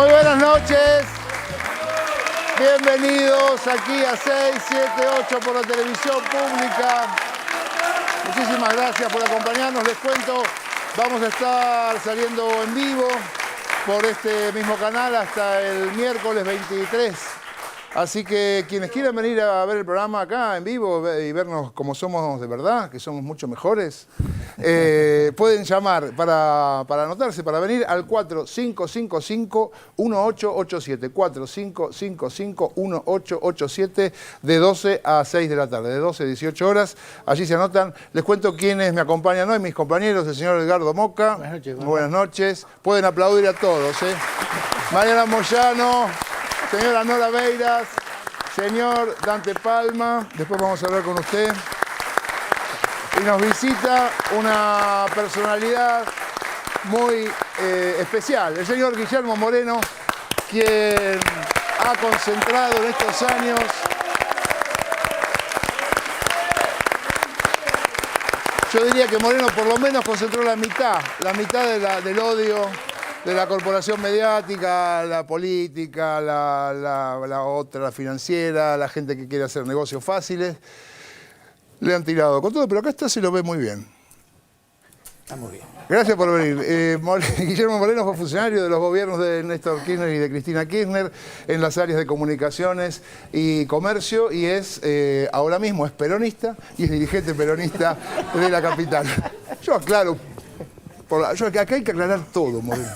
Muy buenas noches. Bienvenidos aquí a 678 por la televisión pública. Muchísimas gracias por acompañarnos. Les cuento, vamos a estar saliendo en vivo por este mismo canal hasta el miércoles 23. Así que quienes quieran venir a ver el programa acá en vivo y vernos como somos de verdad, que somos mucho mejores, pueden llamar para anotarse, para venir al 4555-1887. 4555-1887 de 12 a 6 de la tarde, de 12 a 18 horas. Allí se anotan. Les cuento quiénes me acompañan hoy, mis compañeros, el señor Edgardo Moca. Buenas noches. Buenas noches. Pueden aplaudir a todos. Mariana Moyano. Señora Nora Beiras, señor Dante Palma, después vamos a hablar con usted. Y nos visita una personalidad muy especial, el señor Guillermo Moreno, quien ha concentrado en estos años yo diría que Moreno por lo menos concentró la mitad del odio de la corporación mediática, la política, la otra, la financiera, la gente que quiere hacer negocios fáciles. Le han tirado con todo, pero acá está, se lo ve muy bien. Está muy bien. Gracias por venir. Guillermo Moreno fue funcionario de los gobiernos de Néstor Kirchner y de Cristina Kirchner en las áreas de comunicaciones y comercio y es, ahora mismo es peronista y es dirigente peronista de la capital. Yo aclaro. Acá hay que aclarar todo, Moreno.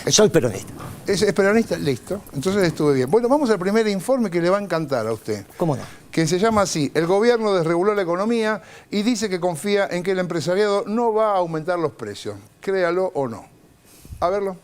Soy peronista. ¿Es peronista? Listo. Entonces estuve bien. Bueno, vamos al primer informe que le va a encantar a usted. ¿Cómo no? Que se llama así: el gobierno desreguló la economía y dice que confía en que el empresariado no va a aumentar los precios. Créalo o no. A verlo.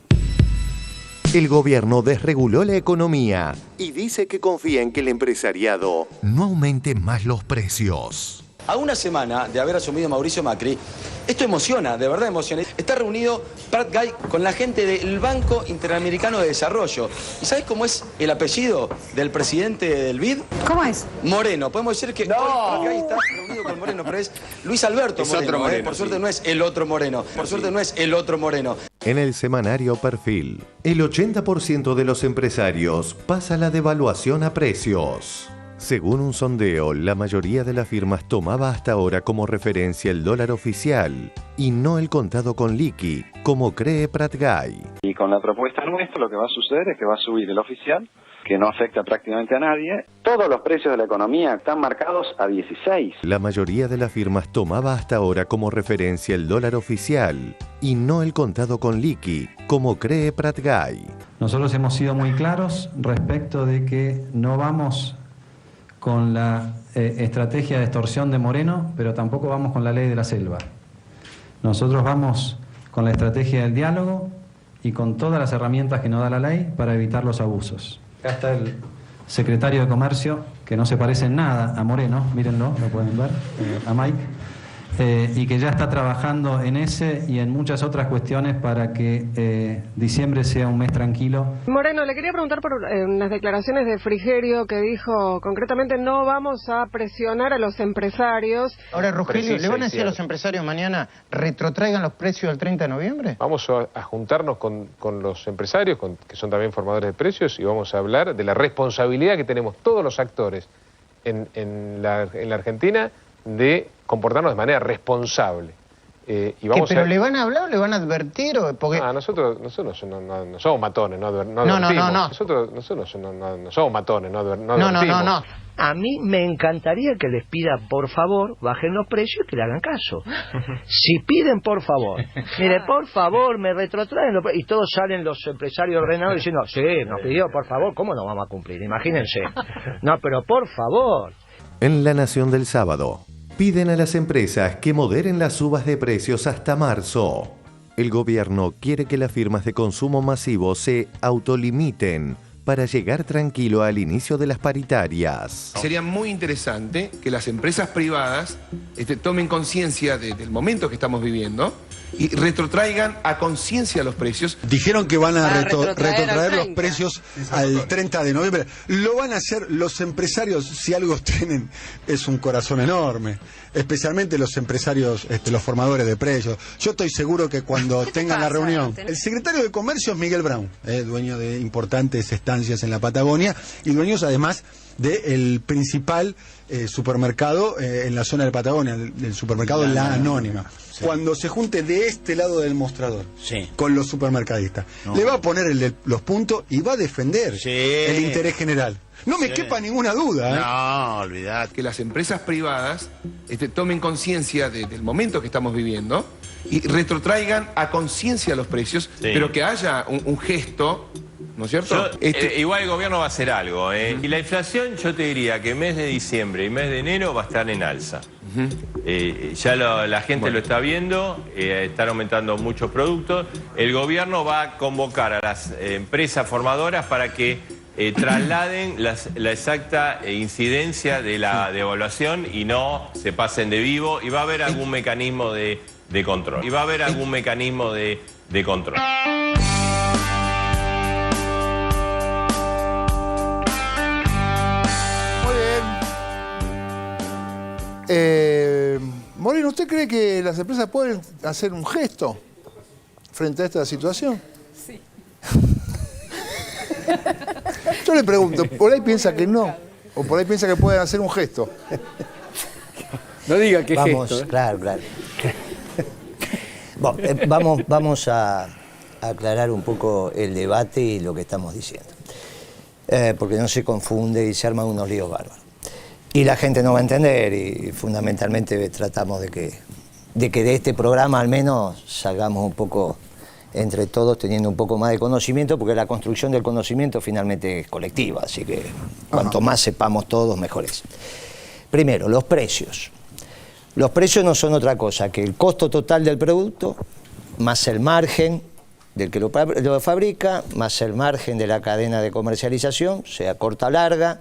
El gobierno desreguló la economía y dice que confía en que el empresariado no aumente más los precios. A una semana de haber asumido Mauricio Macri, esto emociona, de verdad emociona. Está reunido Prat Gai con la gente del Banco Interamericano de Desarrollo. ¿Y sabes cómo es el apellido del presidente del BID? ¿Cómo es? Moreno. Podemos decir que Prat Gai está reunido con Moreno, pero es Luis Alberto Moreno. Otro Moreno, por suerte sí. No es el otro Moreno. Por suerte no es el otro Moreno. En el semanario Perfil, el 80% de los empresarios pasa la devaluación a precios. Según un sondeo, la mayoría de las firmas tomaba hasta ahora como referencia el dólar oficial y no el contado con liqui, como cree Prat Gai. Y con la propuesta nuestra lo que va a suceder es que va a subir el oficial, que no afecta prácticamente a nadie. Todos los precios de la economía están marcados a 16. La mayoría de las firmas tomaba hasta ahora como referencia el dólar oficial y no el contado con liqui, como cree Prat Gai. Nosotros hemos sido muy claros respecto de que no vamos con la estrategia de extorsión de Moreno, pero tampoco vamos con la ley de la selva. Nosotros vamos con la estrategia del diálogo y con todas las herramientas que nos da la ley para evitar los abusos. Acá está el secretario de Comercio, que no se parece en nada a Moreno, mírenlo, lo pueden ver, a Mike, y que ya está trabajando en ese y en muchas otras cuestiones para que diciembre sea un mes tranquilo. Moreno, le quería preguntar por unas declaraciones de Frigerio que dijo concretamente no vamos a presionar a los empresarios. Ahora, Rogelio, ¿le van a decir a los empresarios mañana retrotraigan los precios del 30 de noviembre? Vamos a juntarnos con los empresarios, que son también formadores de precios, y vamos a hablar de la responsabilidad que tenemos todos los actores en la Argentina de comportarnos de manera responsable. ¿Pero le van a hablar o le van a advertir? Porque... nosotros no somos matones, no advertimos. No. Nosotros no somos matones, no advertimos. No. A mí me encantaría que les pida, por favor, bajen los precios y que le hagan caso. Si piden, por favor, mire, por favor, me retrotraen los precios. Y todos salen los empresarios ordenados diciendo, sí, nos pidió, por favor, ¿cómo no vamos a cumplir? Imagínense. No, pero por favor. En La Nación del Sábado, piden a las empresas que moderen las subas de precios hasta marzo. El gobierno quiere que las firmas de consumo masivo se autolimiten para llegar tranquilo al inicio de las paritarias. Sería muy interesante que las empresas privadas tomen conciencia del momento que estamos viviendo y retrotraigan a conciencia los precios. Dijeron que van a retrotraer los precios al 30 de noviembre. Lo van a hacer los empresarios, si algo tienen, es un corazón enorme. Especialmente los empresarios, los formadores de precios. Yo estoy seguro que cuando tengan la reunión... El secretario de Comercio es Miguel Brown, dueño de importantes estancias en la Patagonia y dueños además del principal supermercado en la zona de Patagonia, el supermercado La Anónima. Sí. Cuando se junte de este lado del mostrador con los supermercadistas, le va a poner los puntos y va a defender el interés general. No me quepa ninguna duda. No, olvidad. Que las empresas privadas tomen conciencia del momento que estamos viviendo y retrotraigan a conciencia los precios, pero que haya un gesto, ¿no es cierto? Igual el gobierno va a hacer algo, Y la inflación, yo te diría que mes de diciembre y mes de enero va a estar en alza. Ya la gente lo está viendo, están aumentando muchos productos. El gobierno va a convocar a las empresas formadoras para que trasladen la exacta incidencia de la devaluación y no se pasen de vivo, y va a haber algún mecanismo de control. Muy bien. Moreno, ¿usted cree que las empresas pueden hacer un gesto frente a esta situación? Sí. Yo le pregunto, por ahí piensa que no, o por ahí piensa que pueden hacer un gesto. No diga qué gesto. Claro. Bueno, vamos a aclarar un poco el debate y lo que estamos diciendo. Porque no se confunde y se arman unos líos bárbaros. Y la gente no va a entender, y fundamentalmente tratamos de que de este programa al menos salgamos un poco entre todos teniendo un poco más de conocimiento, porque la construcción del conocimiento finalmente es colectiva, así que cuanto más sepamos todos, mejor es. Primero, los precios. Los precios no son otra cosa que el costo total del producto, más el margen del que lo fabrica, más el margen de la cadena de comercialización, sea corta o larga.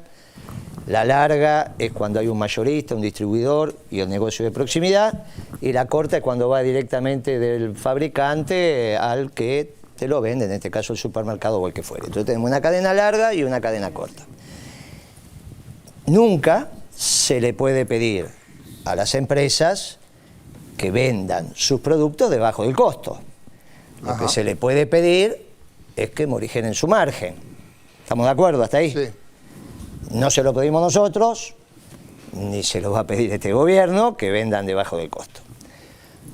La larga es cuando hay un mayorista, un distribuidor y el negocio de proximidad, y la corta es cuando va directamente del fabricante al que te lo vende, en este caso el supermercado o el que fuere. Entonces tenemos una cadena larga y una cadena corta. Nunca se le puede pedir a las empresas que vendan sus productos debajo del costo. Lo que se le puede pedir es que morigenen su margen. ¿Estamos de acuerdo hasta ahí? Sí. No se lo pedimos nosotros, ni se lo va a pedir este gobierno, que vendan debajo del costo.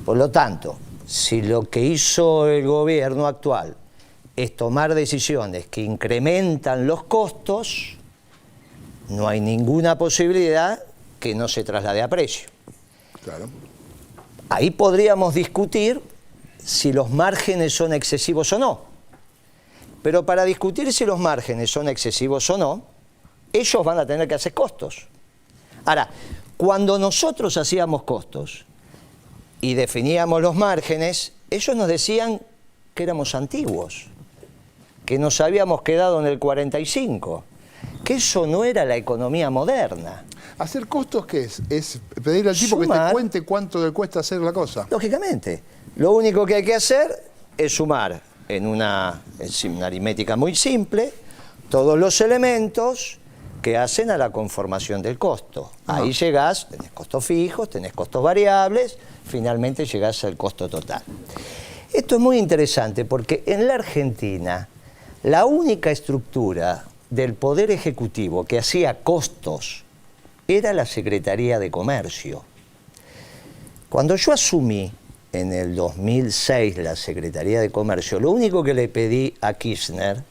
Por lo tanto, si lo que hizo el gobierno actual es tomar decisiones que incrementan los costos, no hay ninguna posibilidad que no se traslade a precio. Claro. Ahí podríamos discutir si los márgenes son excesivos o no. Pero para discutir si los márgenes son excesivos o no, ellos van a tener que hacer costos. Ahora, cuando nosotros hacíamos costos y definíamos los márgenes, ellos nos decían que éramos antiguos, que nos habíamos quedado en el 45, que eso no era la economía moderna. ¿Hacer costos qué es? Es pedirle al tipo que te cuente cuánto le cuesta hacer la cosa. Lógicamente. Lo único que hay que hacer es sumar en una aritmética muy simple todos los elementos que hacen a la conformación del costo. Ahí llegás, tenés costos fijos, tenés costos variables, finalmente llegás al costo total. Esto es muy interesante porque en la Argentina la única estructura del Poder Ejecutivo que hacía costos era la Secretaría de Comercio. Cuando yo asumí en el 2006 la Secretaría de Comercio, lo único que le pedí a Kirchner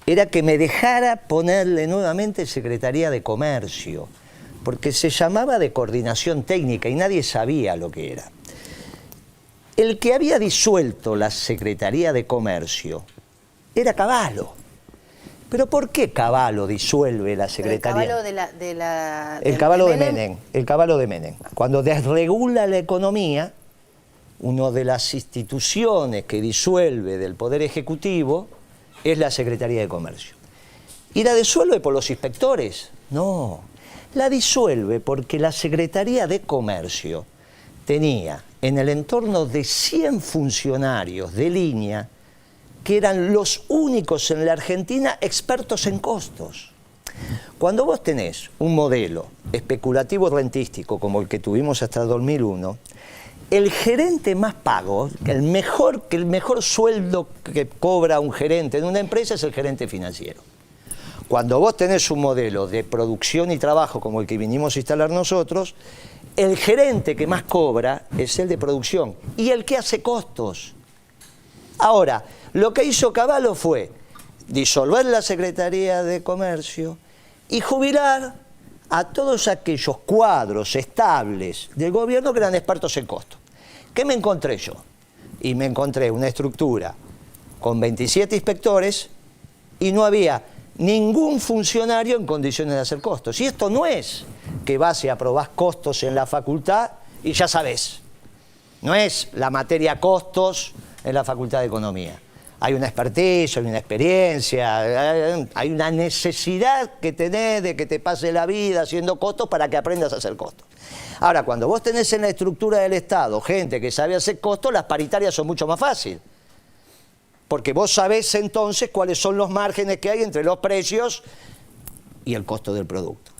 era que me dejara ponerle nuevamente Secretaría de Comercio, porque se llamaba de coordinación técnica y nadie sabía lo que era. El que había disuelto la Secretaría de Comercio era Cavallo. ¿Pero por qué Cavallo disuelve la Secretaría? El Cavallo de Menem. El Cavallo de Menem. Cuando desregula la economía, una de las instituciones que disuelve del Poder Ejecutivo es la Secretaría de Comercio. Y la disuelve por los inspectores. No, la disuelve porque la Secretaría de Comercio tenía en el entorno de 100 funcionarios de línea que eran los únicos en la Argentina expertos en costos. Cuando vos tenés un modelo especulativo rentístico como el que tuvimos hasta el 2001, el gerente más pago, el mejor sueldo que cobra un gerente en una empresa es el gerente financiero. Cuando vos tenés un modelo de producción y trabajo como el que vinimos a instalar nosotros, el gerente que más cobra es el de producción y el que hace costos. Ahora, lo que hizo Cavallo fue disolver la Secretaría de Comercio y jubilar a todos aquellos cuadros estables del gobierno que eran expertos en costos. ¿Qué me encontré yo? Y me encontré una estructura con 27 inspectores y no había ningún funcionario en condiciones de hacer costos. Y esto no es que vas y aprobás costos en la facultad y ya sabés. No es la materia costos en la Facultad de Economía. Hay una expertise, hay una experiencia, hay una necesidad que tenés de que te pase la vida haciendo costos para que aprendas a hacer costos. Ahora, cuando vos tenés en la estructura del Estado gente que sabe hacer costos, las paritarias son mucho más fáciles. Porque vos sabés entonces cuáles son los márgenes que hay entre los precios y el costo del producto.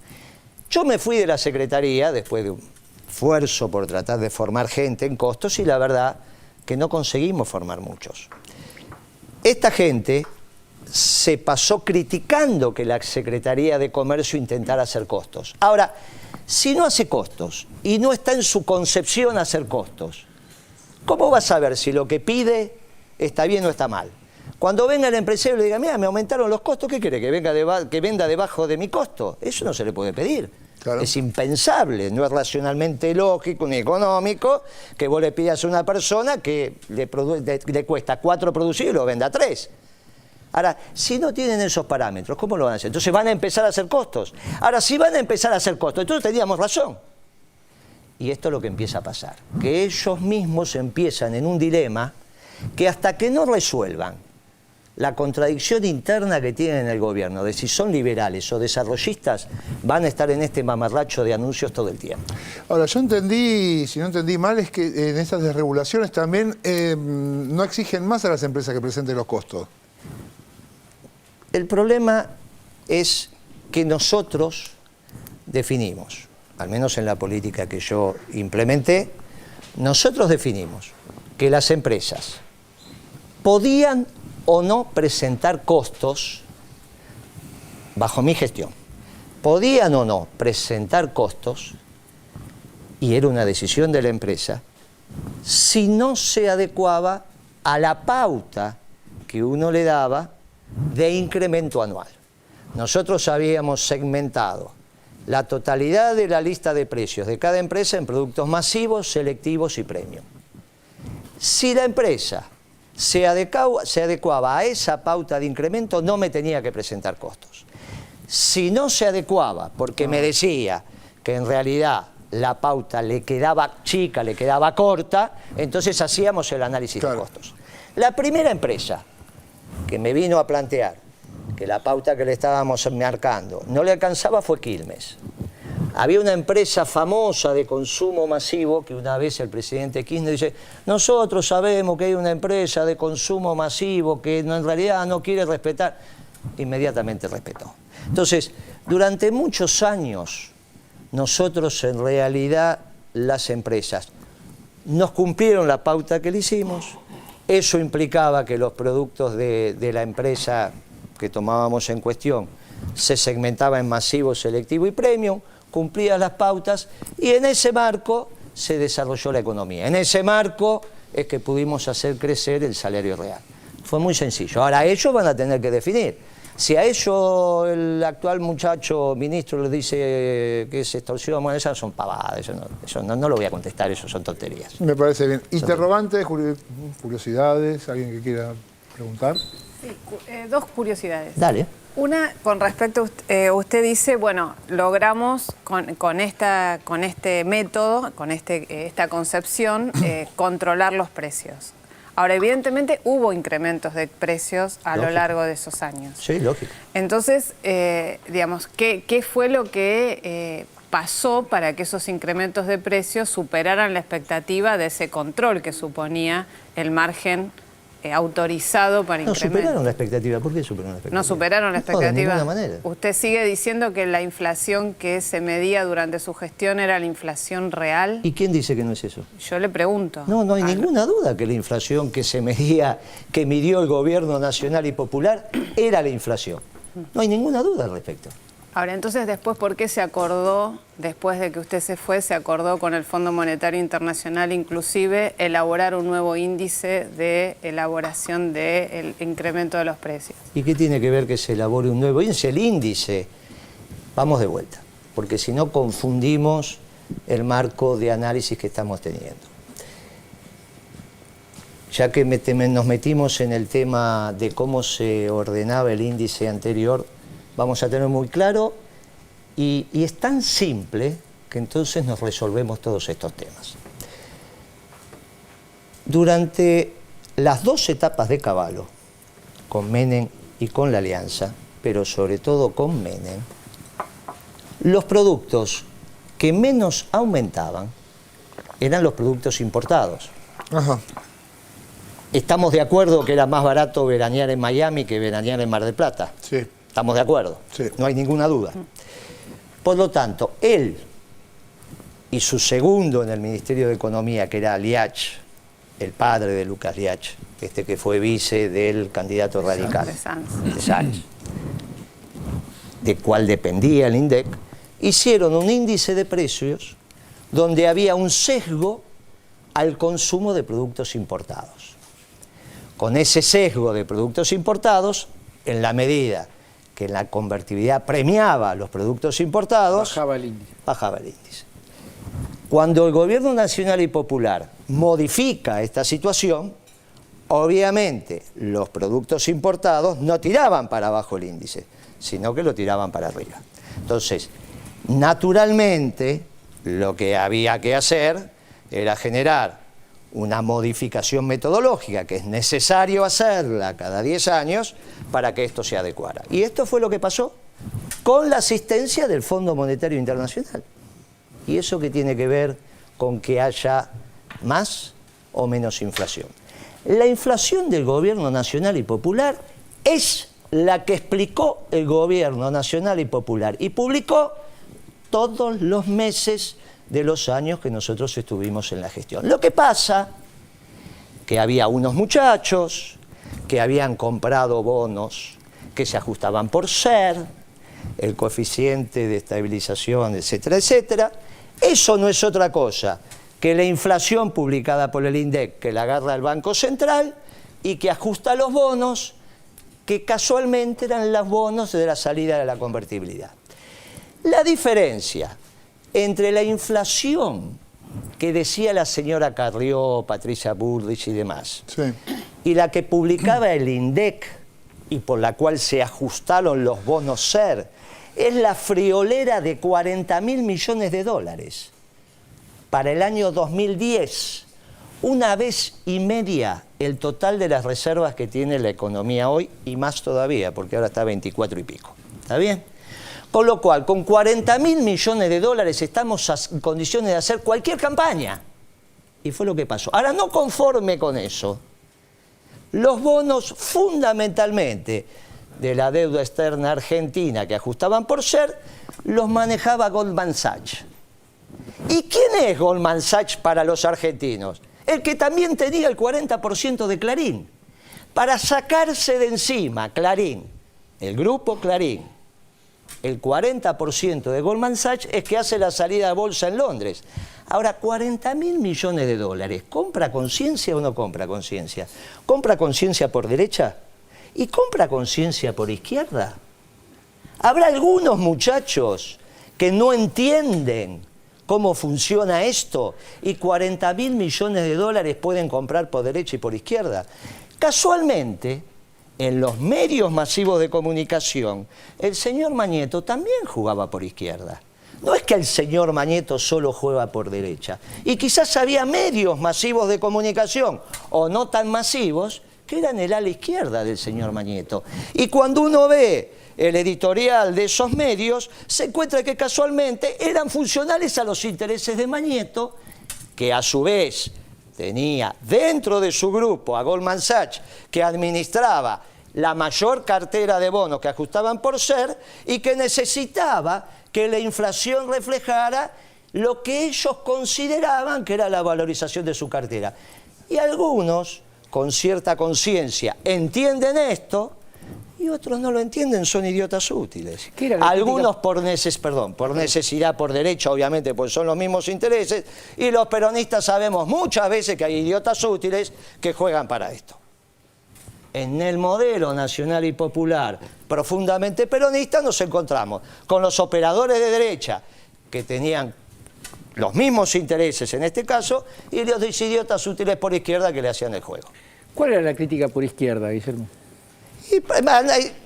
Yo me fui de la Secretaría después de un esfuerzo por tratar de formar gente en costos y la verdad que no conseguimos formar muchos. Esta gente se pasó criticando que la Secretaría de Comercio intentara hacer costos. Ahora, si no hace costos y no está en su concepción hacer costos, ¿cómo va a saber si lo que pide está bien o está mal? Cuando venga el empresario y le diga, mira, me aumentaron los costos, ¿qué quiere? ¿Que venda debajo de mi costo? Eso no se le puede pedir. Claro. Es impensable, no es racionalmente lógico ni económico que vos le pidas a una persona que le cuesta 4 producir y lo venda 3. Ahora, si no tienen esos parámetros, ¿cómo lo van a hacer? Entonces van a empezar a hacer costos. Ahora, si van a empezar a hacer costos, entonces teníamos razón. Y esto es lo que empieza a pasar, que ellos mismos empiezan en un dilema que hasta que no resuelvan la contradicción interna que tienen en el gobierno, de si son liberales o desarrollistas, van a estar en este mamarracho de anuncios todo el tiempo. Ahora, yo entendí, si no entendí mal, es que en estas desregulaciones también no exigen más a las empresas que presenten los costos. El problema es que nosotros definimos, al menos en la política que yo implementé, nosotros definimos que las empresas podían o no presentar costos bajo mi gestión. Podían o no presentar costos, y era una decisión de la empresa, si no se adecuaba a la pauta que uno le daba de incremento anual. Nosotros habíamos segmentado la totalidad de la lista de precios de cada empresa en productos masivos, selectivos y premium. Si la empresa se adecuaba a esa pauta de incremento, no me tenía que presentar costos. Si no se adecuaba, porque me decía que en realidad la pauta le quedaba chica, le quedaba corta, entonces hacíamos el análisis de costos. La primera empresa que me vino a plantear que la pauta que le estábamos marcando no le alcanzaba fue Quilmes. Había una empresa famosa de consumo masivo que una vez el presidente Kirchner dice, nosotros sabemos que hay una empresa de consumo masivo que en realidad no quiere respetar. Inmediatamente respetó. Entonces, durante muchos años, nosotros en realidad, las empresas, nos cumplieron la pauta que le hicimos. Eso implicaba que los productos de la empresa que tomábamos en cuestión se segmentaba en masivo, selectivo y premium, cumplía las pautas y en ese marco se desarrolló la economía. En ese marco es que pudimos hacer crecer el salario real. Fue muy sencillo. Ahora ellos van a tener que definir. Si a ellos el actual muchacho ministro les dice que es extorsión, bueno, esas son pavadas, eso no lo voy a contestar, eso son tonterías. Me parece bien. Interrogantes, curiosidades, ¿alguien que quiera preguntar? Sí, 2 curiosidades. Dale. Una, con respecto, usted dice, bueno, logramos con este método, con esta concepción, controlar los precios. Ahora, evidentemente hubo incrementos de precios a lo Lógico. largo de esos años. Sí, lógico. Entonces, digamos, ¿qué fue lo que pasó para que esos incrementos de precios superaran la expectativa de ese control que suponía el margen autorizado para No incrementos? superaron la expectativa. ¿Por qué superaron la expectativa? No superaron la No, de expectativa. ninguna manera. ¿Usted sigue diciendo que la inflación que se medía durante su gestión era la inflación real? ¿Y quién dice que no es eso? Yo le pregunto. No hay ninguna duda que la inflación que se medía, que midió el gobierno nacional y popular, era la inflación. No hay ninguna duda al respecto. Ahora, entonces, después, ¿por qué se acordó, después de que usted se fue, se acordó con el Fondo Monetario Internacional inclusive elaborar un nuevo índice de elaboración del incremento de los precios? ¿Y qué tiene que ver que se elabore un nuevo índice? El índice, vamos de vuelta, porque si no confundimos el marco de análisis que estamos teniendo. Ya que nos metimos en el tema de cómo se ordenaba el índice anterior, vamos a tener muy claro, y es tan simple que entonces nos resolvemos todos estos temas. Durante las dos etapas de Cavallo, con Menem y con la Alianza, pero sobre todo con Menem, los productos que menos aumentaban eran los productos importados. Ajá. ¿Estamos de acuerdo que era más barato veranear en Miami que veranear en Mar del Plata? Sí. ¿Estamos de acuerdo? Sí. No hay ninguna duda. Por lo tanto, él y su segundo en el Ministerio de Economía, que era Liach, el padre de Lucas Liach, que fue vice del candidato radical, de Sanz, de cual dependía el INDEC, hicieron un índice de precios donde había un sesgo al consumo de productos importados. Con ese sesgo de productos importados, en la medida que la convertibilidad premiaba los productos importados, Bajaba el índice. bajaba el índice. Cuando el gobierno nacional y popular modifica esta situación, obviamente los productos importados no tiraban para abajo el índice, sino que lo tiraban para arriba. Entonces, naturalmente, lo que había que hacer era generar una modificación metodológica, que es necesario hacerla cada 10 años para que esto se adecuara. Y esto fue lo que pasó con la asistencia del Fondo Monetario Internacional. ¿Y eso qué tiene que ver con que haya más o menos inflación? La inflación del gobierno nacional y popular es la que explicó el gobierno nacional y popular y publicó todos los meses de los años que nosotros estuvimos en la gestión. Lo que pasa que había unos muchachos que habían comprado bonos que se ajustaban por ser, el coeficiente de estabilización, etcétera, etcétera. Eso no es otra cosa que la inflación publicada por el INDEC, que la agarra el Banco Central y que ajusta los bonos, que casualmente eran los bonos de la salida de la convertibilidad. La diferencia entre la inflación que decía la señora Carrió, Patricia Bullrich y demás, Sí. y la que publicaba el INDEC y por la cual se ajustaron los bonos SER, es la friolera de 40.000 millones de dólares para el año 2010, una vez y media el total de las reservas que tiene la economía hoy, y más todavía, porque ahora está a 24 y pico. ¿Está bien? Con lo cual, con 40.000 millones de dólares estamos en condiciones de hacer cualquier campaña. Y fue lo que pasó. Ahora, no conforme con eso, los bonos fundamentalmente de la deuda externa argentina que ajustaban por ser, los manejaba Goldman Sachs. ¿Y quién es Goldman Sachs para los argentinos? El que también tenía el 40% de Clarín. Para sacarse de encima Clarín, el grupo Clarín, el 40% de Goldman Sachs es que hace la salida a bolsa en Londres. Ahora, 40.000 millones de dólares, ¿compra conciencia o no compra conciencia? ¿Compra conciencia por derecha? ¿Y compra conciencia por izquierda? Habrá algunos muchachos que no entienden cómo funciona esto y 40.000 millones de dólares pueden comprar por derecha y por izquierda. Casualmente, en los medios masivos de comunicación, el señor Mañeto también jugaba por izquierda. No es que el señor Mañeto solo juega por derecha. Y quizás había medios masivos de comunicación, o no tan masivos, que eran el ala izquierda del señor Mañeto. Y cuando uno ve el editorial de esos medios, se encuentra que casualmente eran funcionales a los intereses de Mañeto, que a su vez tenía dentro de su grupo a Goldman Sachs, que administraba la mayor cartera de bonos que ajustaban por ser y que necesitaba que la inflación reflejara lo que ellos consideraban que era la valorización de su cartera. Y algunos, con cierta conciencia, entienden esto y otros no lo entienden, son idiotas útiles. Algunos por necesidad, por derecho, obviamente, pues son los mismos intereses, y los peronistas sabemos muchas veces que hay idiotas útiles que juegan para esto. En el modelo nacional y popular profundamente peronista nos encontramos con los operadores de derecha que tenían los mismos intereses en este caso y los idiotas útiles por izquierda que le hacían el juego. ¿Cuál era la crítica por izquierda, Guillermo?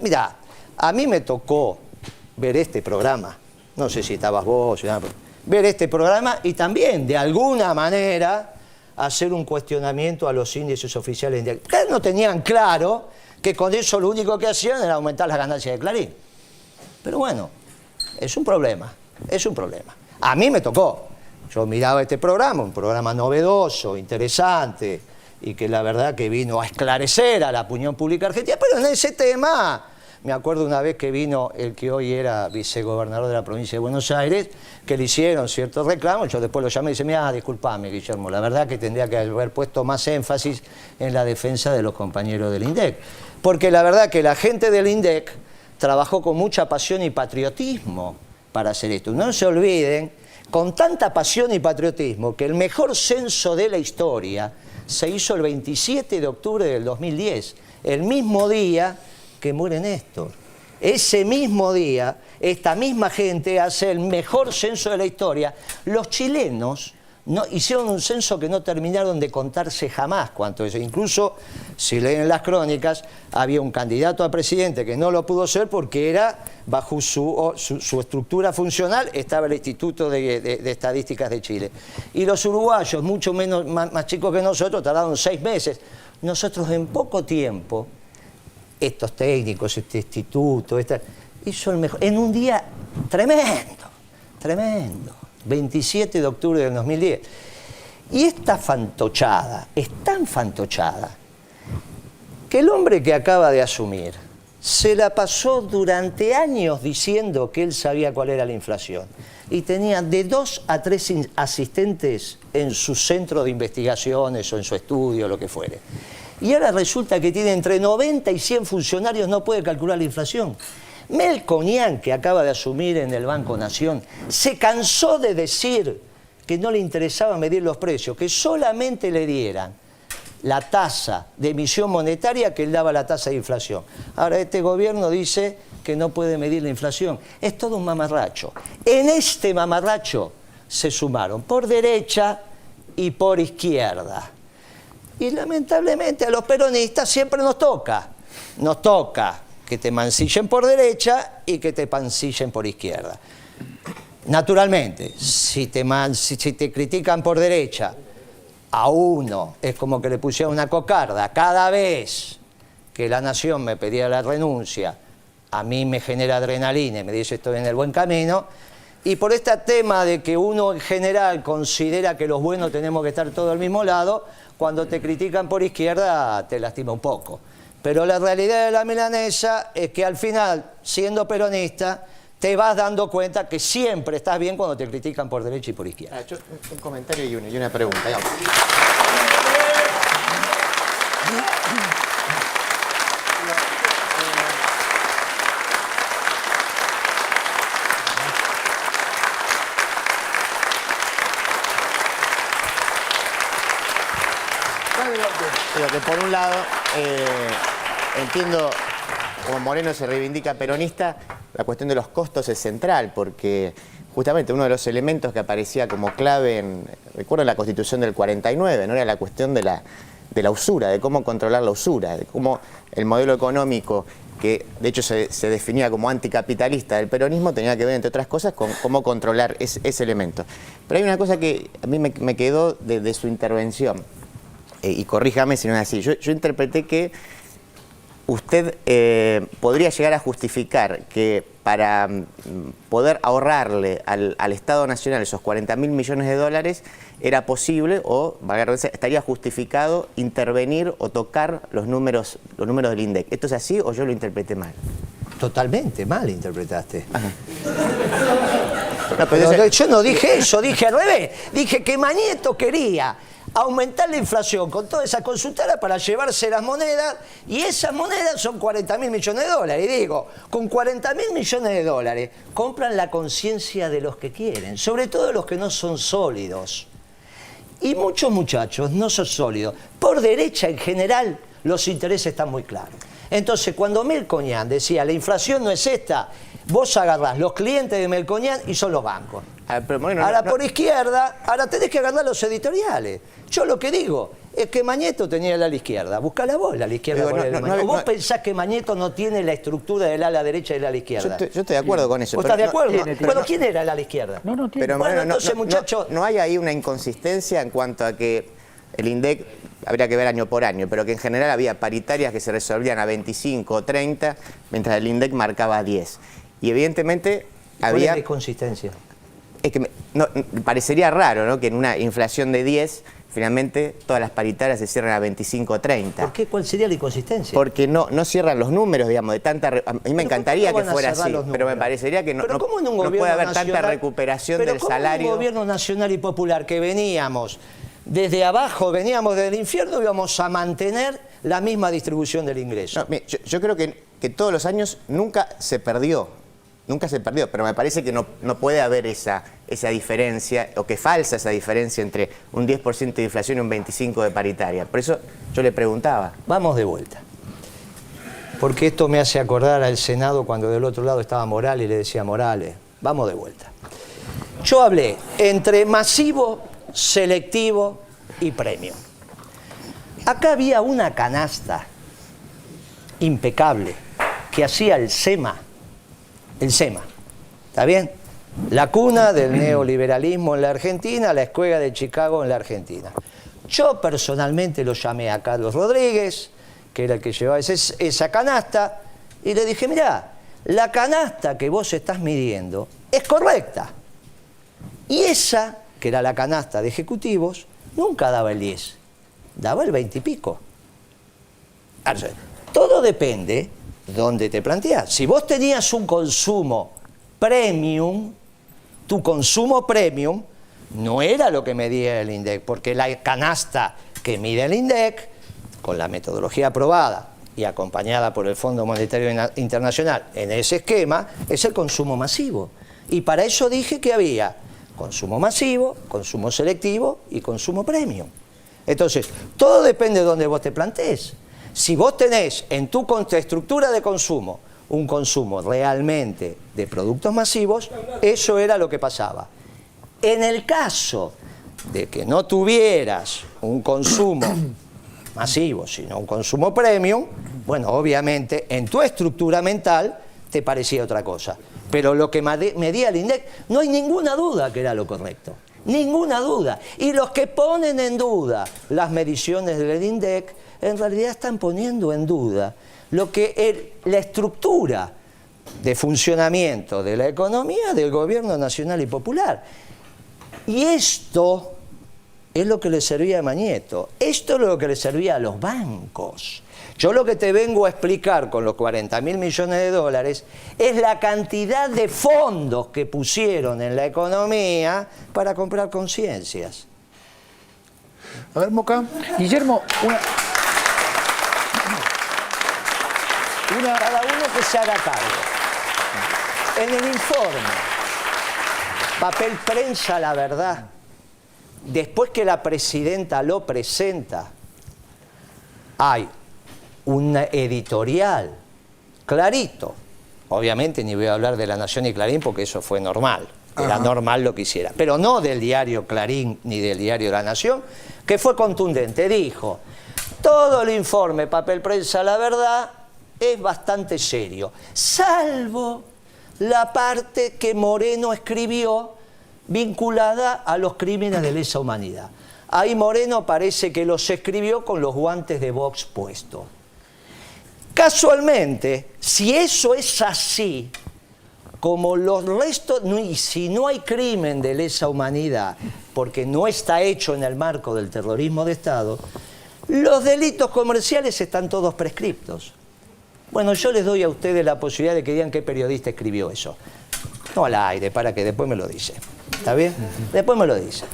Mirá, a mí me tocó ver este programa, no sé si estabas vos, ver este programa y también de alguna manera hacer un cuestionamiento a los índices oficiales. Ustedes no tenían claro que con eso lo único que hacían era aumentar las ganancias de Clarín. Pero bueno, es un problema, es un problema. A mí me tocó. Yo miraba este programa, un programa novedoso, interesante, y que la verdad que vino a esclarecer a la opinión pública argentina, pero en ese tema, me acuerdo una vez que vino el que hoy era vicegobernador de la provincia de Buenos Aires, que le hicieron ciertos reclamos, yo después lo llamé y dice, mira, disculpame, Guillermo, la verdad que tendría que haber puesto más énfasis en la defensa de los compañeros del INDEC, porque la verdad que la gente del INDEC trabajó con mucha pasión y patriotismo para hacer esto. No se olviden, con tanta pasión y patriotismo, que el mejor censo de la historia se hizo el 27 de octubre del 2010, el mismo día que muere Néstor. Ese mismo día, esta misma gente hace el mejor censo de la historia. Los chilenos no, hicieron un censo que no terminaron de contarse jamás cuánto es. Incluso, si leen las crónicas, había un candidato a presidente que no lo pudo ser porque era, bajo su estructura funcional, estaba el Instituto de Estadísticas de Chile. Y los uruguayos, mucho menos, más chicos que nosotros, tardaron 6 meses. Nosotros en poco tiempo, estos técnicos, este instituto, hizo el mejor, en un día tremendo, tremendo. 27 de octubre del 2010. Y esta fantochada, es tan fantochada, que el hombre que acaba de asumir se la pasó durante años diciendo que él sabía cuál era la inflación. Y tenía de 2 a 3 asistentes en su centro de investigaciones o en su estudio, lo que fuere. Y ahora resulta que tiene entre 90 y 100 funcionarios, no puede calcular la inflación. Melconian, que acaba de asumir en el Banco Nación, se cansó de decir que no le interesaba medir los precios, que solamente le dieran la tasa de emisión monetaria que él daba la tasa de inflación. Ahora este gobierno dice que no puede medir la inflación. Es todo un mamarracho. En este mamarracho se sumaron por derecha y por izquierda. Y lamentablemente a los peronistas siempre nos toca que te mancillen por derecha y que te mancillen por izquierda. Naturalmente, si te critican por derecha, a uno es como que le pusiera una cocarda. Cada vez que La Nación me pedía la renuncia, a mí me genera adrenalina y me dice estoy en el buen camino. Y por este tema de que uno en general considera que los buenos tenemos que estar todos al mismo lado, cuando te critican por izquierda te lastima un poco. Pero la realidad de la milanesa es que al final, siendo peronista, te vas dando cuenta que siempre estás bien cuando te critican por derecha y por izquierda. Un comentario y una pregunta. Digo que por un lado, entiendo, como Moreno se reivindica peronista, la cuestión de los costos es central, porque justamente uno de los elementos que aparecía como clave recuerdo en la Constitución del 49, ¿no? Era la cuestión de la usura, de cómo controlar la usura, de cómo el modelo económico que de hecho se definía como anticapitalista del peronismo, tenía que ver, entre otras cosas, con cómo controlar ese elemento. Pero hay una cosa que a mí me quedó de su intervención, y corríjame si no es así. Yo interpreté que usted podría llegar a justificar que para poder ahorrarle al Estado Nacional esos 40.000 millones de dólares era posible, o estaría justificado intervenir o tocar los números del INDEC. ¿Esto es así o yo lo interpreté mal? Totalmente mal interpretaste. No, pero yo no dije eso, dije al revés. Dije que Mañeto quería aumentar la inflación con toda esa consultora para llevarse las monedas, y esas monedas son 40.000 millones de dólares. Y digo, con 40.000 millones de dólares compran la conciencia de los que quieren, sobre todo los que no son sólidos. Y muchos muchachos no son sólidos. Por derecha en general los intereses están muy claros. Entonces cuando Melconian decía la inflación no es esta, vos agarrás los clientes de Melconian y son los bancos. Ahora por izquierda, ahora tenés que agarrar los editoriales. Yo lo que digo es que Mañeto tenía el ala izquierda. Buscala vos, la ala izquierda. ¿Vos pensás que Mañeto no tiene la estructura del ala derecha y del ala izquierda? Yo estoy de acuerdo con eso. ¿Vos estás de acuerdo? Bueno, ¿quién era el ala izquierda? No tiene. Pero bueno, entonces, muchachos, no hay ahí una inconsistencia en cuanto a que el INDEC, habría que ver año por año, pero que en general había paritarias que se resolvían a 25 o 30, mientras el INDEC marcaba 10. Y evidentemente había... ¿Cuál es la inconsistencia? Es que parecería raro, ¿no?, que en una inflación de 10, finalmente todas las paritarias se cierran a 25 o 30. ¿Por qué? ¿Cuál sería la inconsistencia? Porque no cierran los números, digamos, de tanta... A mí me encantaría que fuera así, pero me parecería que no puede haber tanta recuperación del salario. En un gobierno nacional y popular que veníamos desde abajo, veníamos del infierno, íbamos a mantener la misma distribución del ingreso. No, yo creo que todos los años nunca se perdió. Nunca se perdió, pero me parece que no puede haber esa diferencia, o que falsa esa diferencia entre un 10% de inflación y un 25% de paritaria. Por eso yo le preguntaba. Vamos de vuelta. Porque esto me hace acordar al Senado cuando del otro lado estaba Morales y le decía: Morales, vamos de vuelta. Yo hablé entre masivo, selectivo y premium. Acá había una canasta impecable que hacía el SEMA. El SEMA, ¿está bien? La cuna del neoliberalismo en la Argentina, la escuela de Chicago en la Argentina. Yo personalmente lo llamé a Carlos Rodríguez, que era el que llevaba esa canasta, y le dije: mirá, la canasta que vos estás midiendo es correcta. Y esa, que era la canasta de ejecutivos, nunca daba el 10, daba el 20 y pico. Todo depende ¿dónde te planteas? Si vos tenías un consumo premium, tu consumo premium no era lo que medía el INDEC, porque la canasta que mide el INDEC, con la metodología aprobada y acompañada por el Fondo Monetario Internacional en ese esquema, es el consumo masivo. Y para eso dije que había consumo masivo, consumo selectivo y consumo premium. Entonces, todo depende de dónde vos te plantees. Si vos tenés en tu estructura de consumo un consumo realmente de productos masivos, eso era lo que pasaba. En el caso de que no tuvieras un consumo masivo, sino un consumo premium, bueno, obviamente en tu estructura mental te parecía otra cosa. Pero lo que medía el INDEC, no hay ninguna duda que era lo correcto. Ninguna duda. Y los que ponen en duda las mediciones del INDEC, en realidad están poniendo en duda lo que la estructura de funcionamiento de la economía del gobierno nacional y popular. Y esto es lo que le servía a Mañeto, esto es lo que le servía a los bancos. Yo lo que te vengo a explicar con los 40.000 millones de dólares es la cantidad de fondos que pusieron en la economía para comprar conciencias. A ver, Moca. Guillermo, Cada uno que se haga cargo. En el informe, papel prensa, la verdad, después que la presidenta lo presenta, hay un editorial clarito. Obviamente ni voy a hablar de La Nación y Clarín porque eso fue normal. Era normal lo que hiciera. Pero no del diario Clarín ni del diario La Nación, que fue contundente. Dijo: todo el informe, papel prensa, la verdad, es bastante serio, salvo la parte que Moreno escribió vinculada a los crímenes de lesa humanidad. Ahí Moreno parece que los escribió con los guantes de Vox puestos. Casualmente, si eso es así, como los restos, y si no hay crimen de lesa humanidad, porque no está hecho en el marco del terrorismo de Estado, los delitos comerciales están todos prescriptos. Bueno, yo les doy a ustedes la posibilidad de que digan qué periodista escribió eso. No al aire, para que después me lo dice. ¿Está bien? Después me lo dice.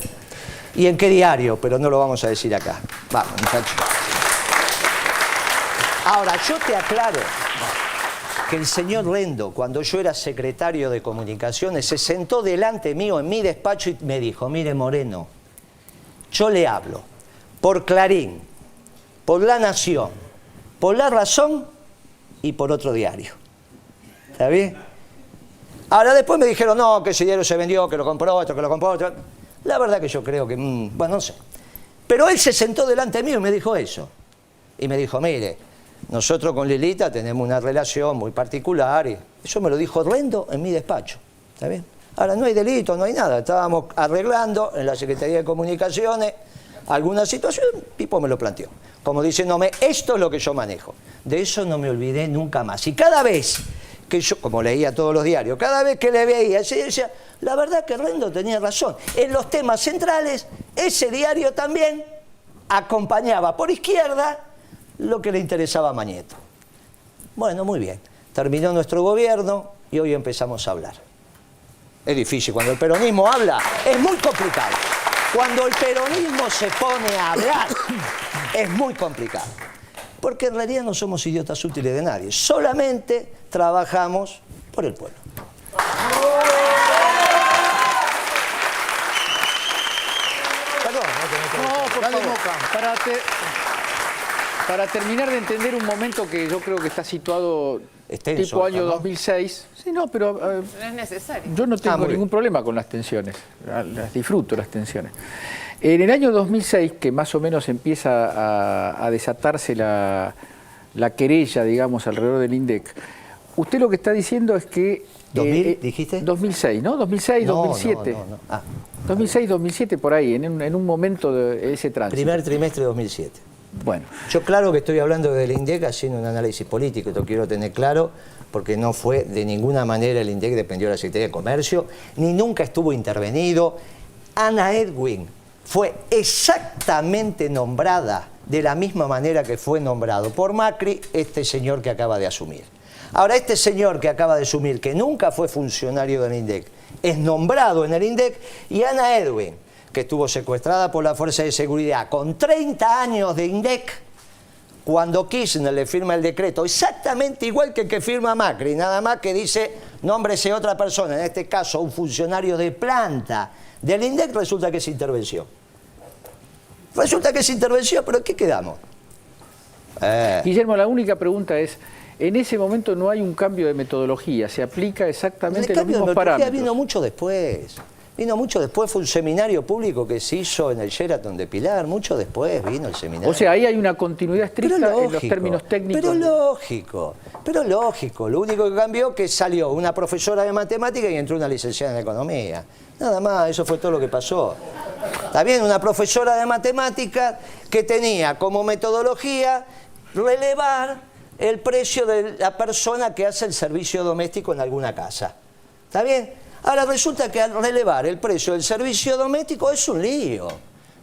¿Y en qué diario? Pero no lo vamos a decir acá. Vamos, muchachos. Ahora, yo te aclaro que el señor Rendo, cuando yo era secretario de Comunicaciones, se sentó delante mío en mi despacho y me dijo, mire Moreno, yo le hablo por Clarín, por La Nación, por La Razón y por otro diario. ¿Está bien? Ahora después me dijeron, no, que ese diario se vendió, que lo compró otro, que lo compró otro. La verdad que yo creo que, bueno, no sé. Pero él se sentó delante mío y me dijo eso. Y me dijo, mire, nosotros con Lilita tenemos una relación muy particular. Y eso me lo dijo Rendo en mi despacho. ¿Está bien? Ahora no hay delito, no hay nada. Estábamos arreglando en la Secretaría de Comunicaciones alguna situación, Pipo me lo planteó. Como diciéndome, esto es lo que yo manejo. De eso no me olvidé nunca más. Y cada vez que yo, como leía todos los diarios, cada vez que le veía, yo decía, la verdad que Rendo tenía razón. En los temas centrales, ese diario también acompañaba por izquierda lo que le interesaba a Mañeto. Bueno, muy bien. Terminó nuestro gobierno y hoy empezamos a hablar. Es difícil, cuando el peronismo habla, es muy complicado. Cuando el peronismo se pone a hablar, es muy complicado. Porque en realidad no somos idiotas útiles de nadie, solamente trabajamos por el pueblo. Perdón, no, por favor. Para terminar de entender un momento que yo creo que está situado tipo año 2006. Sí, no, pero no es necesario. Yo no tengo ningún problema con las tensiones, las disfruto las tensiones. En el año 2006, que más o menos empieza a desatarse la querella, digamos, alrededor del INDEC, usted lo que está diciendo es que... ¿2000 dijiste? 2006, ¿no? 2006, 2007. No. 2006, 2007, por ahí, en un momento de ese tránsito. Primer trimestre de 2007. Bueno. Yo claro que estoy hablando del INDEC haciendo un análisis político, esto quiero tener claro, porque no fue de ninguna manera el INDEC dependió de la Secretaría de Comercio, ni nunca estuvo intervenido. Ana Edwin fue exactamente nombrada de la misma manera que fue nombrado por Macri este señor que acaba de asumir. Ahora, este señor que acaba de asumir, que nunca fue funcionario del INDEC, es nombrado en el INDEC, y Ana Edwin, que estuvo secuestrada por la Fuerza de Seguridad con 30 años de INDEC, cuando Kirchner le firma el decreto, exactamente igual que el que firma Macri, nada más que dice, nómbrese otra persona, en este caso un funcionario de planta del INDEC, resulta que es intervención. Resulta que es intervención, pero ¿en qué quedamos? Guillermo, la única pregunta es, en ese momento no hay un cambio de metodología, se aplica exactamente los mismos parámetros. Vino mucho después. Vino mucho después, fue un seminario público que se hizo en el Sheraton de Pilar, mucho después vino el seminario. O sea, ahí hay una continuidad estricta en los términos técnicos. Pero lógico. Lo único que cambió es que salió una profesora de matemáticas y entró una licenciada en economía. Nada más, eso fue todo lo que pasó. Está bien, una profesora de matemáticas que tenía como metodología relevar el precio de la persona que hace el servicio doméstico en alguna casa. ¿Está bien? Ahora resulta que al relevar el precio del servicio doméstico es un lío.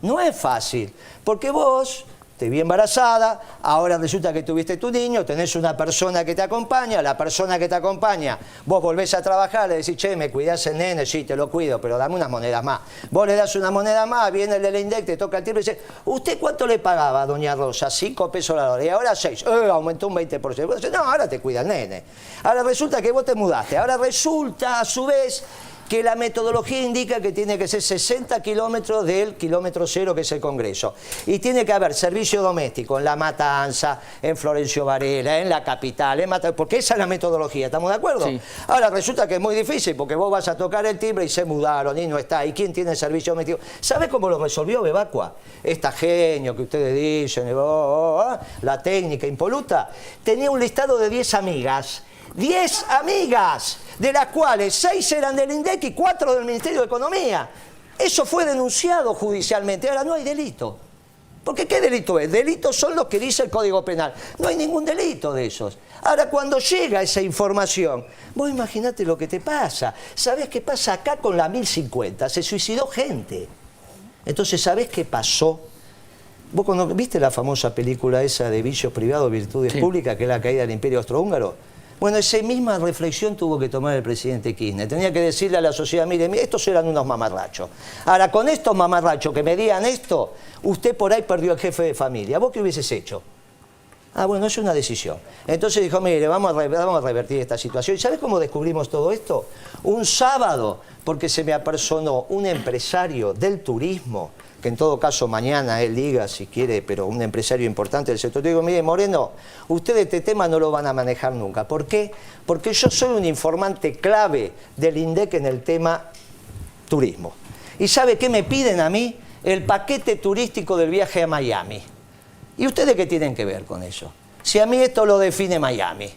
No es fácil, porque vos te vi embarazada, ahora resulta que tuviste tu niño, tenés una persona que te acompaña, la persona que te acompaña, vos volvés a trabajar, le decís, che, me cuidás el nene, sí, te lo cuido, pero dame unas monedas más. Vos le das una moneda más, viene el del INDEC, te toca el timbre y dice, ¿usted cuánto le pagaba, doña Rosa? 5 pesos la hora, y ahora 6. Aumentó un 20%. Vos decís, no, ahora te cuida el nene. Ahora resulta que vos te mudaste, ahora resulta, a su vez, que la metodología indica que tiene que ser 60 kilómetros del kilómetro cero, que es el Congreso. Y tiene que haber servicio doméstico en La Matanza, en Florencio Varela, en la capital, porque esa es la metodología, ¿estamos de acuerdo? Sí. Ahora resulta que es muy difícil, porque vos vas a tocar el timbre y se mudaron y no está. ¿Y quién tiene servicio doméstico? ¿Sabe cómo lo resolvió Bebacua? Esta genio que ustedes dicen, la técnica impoluta, tenía un listado de 10 amigas. 10 amigas, de las cuales 6 eran del INDEC y 4 del Ministerio de Economía. Eso fue denunciado judicialmente. Ahora no hay delito. Porque ¿qué delito es? Delitos son los que dice el Código Penal. No hay ningún delito de esos. Ahora, cuando llega esa información, vos imaginate lo que te pasa. ¿Sabés qué pasa acá con la 1050? Se suicidó gente. Entonces, ¿sabés qué pasó? ¿Vos viste la famosa película esa de Vicios Privados, Virtudes Públicas, que es la caída del Imperio Austrohúngaro? Bueno, esa misma reflexión tuvo que tomar el presidente Kirchner. Tenía que decirle a la sociedad, mire, estos eran unos mamarrachos. Ahora, con estos mamarrachos que me digan esto, usted por ahí perdió el jefe de familia. ¿Vos qué hubieses hecho? Ah, bueno, es una decisión. Entonces dijo, mire, vamos a revertir esta situación. ¿Y sabés cómo descubrimos todo esto? Un sábado, porque se me apersonó un empresario del turismo, que en todo caso mañana él diga si quiere, pero un empresario importante del sector. Te digo, mire, Moreno, ustedes este tema no lo van a manejar nunca. ¿Por qué? Porque yo soy un informante clave del INDEC en el tema turismo. ¿Y sabe qué me piden a mí? El paquete turístico del viaje a Miami. ¿Y ustedes qué tienen que ver con eso? Si a mí esto lo define Miami.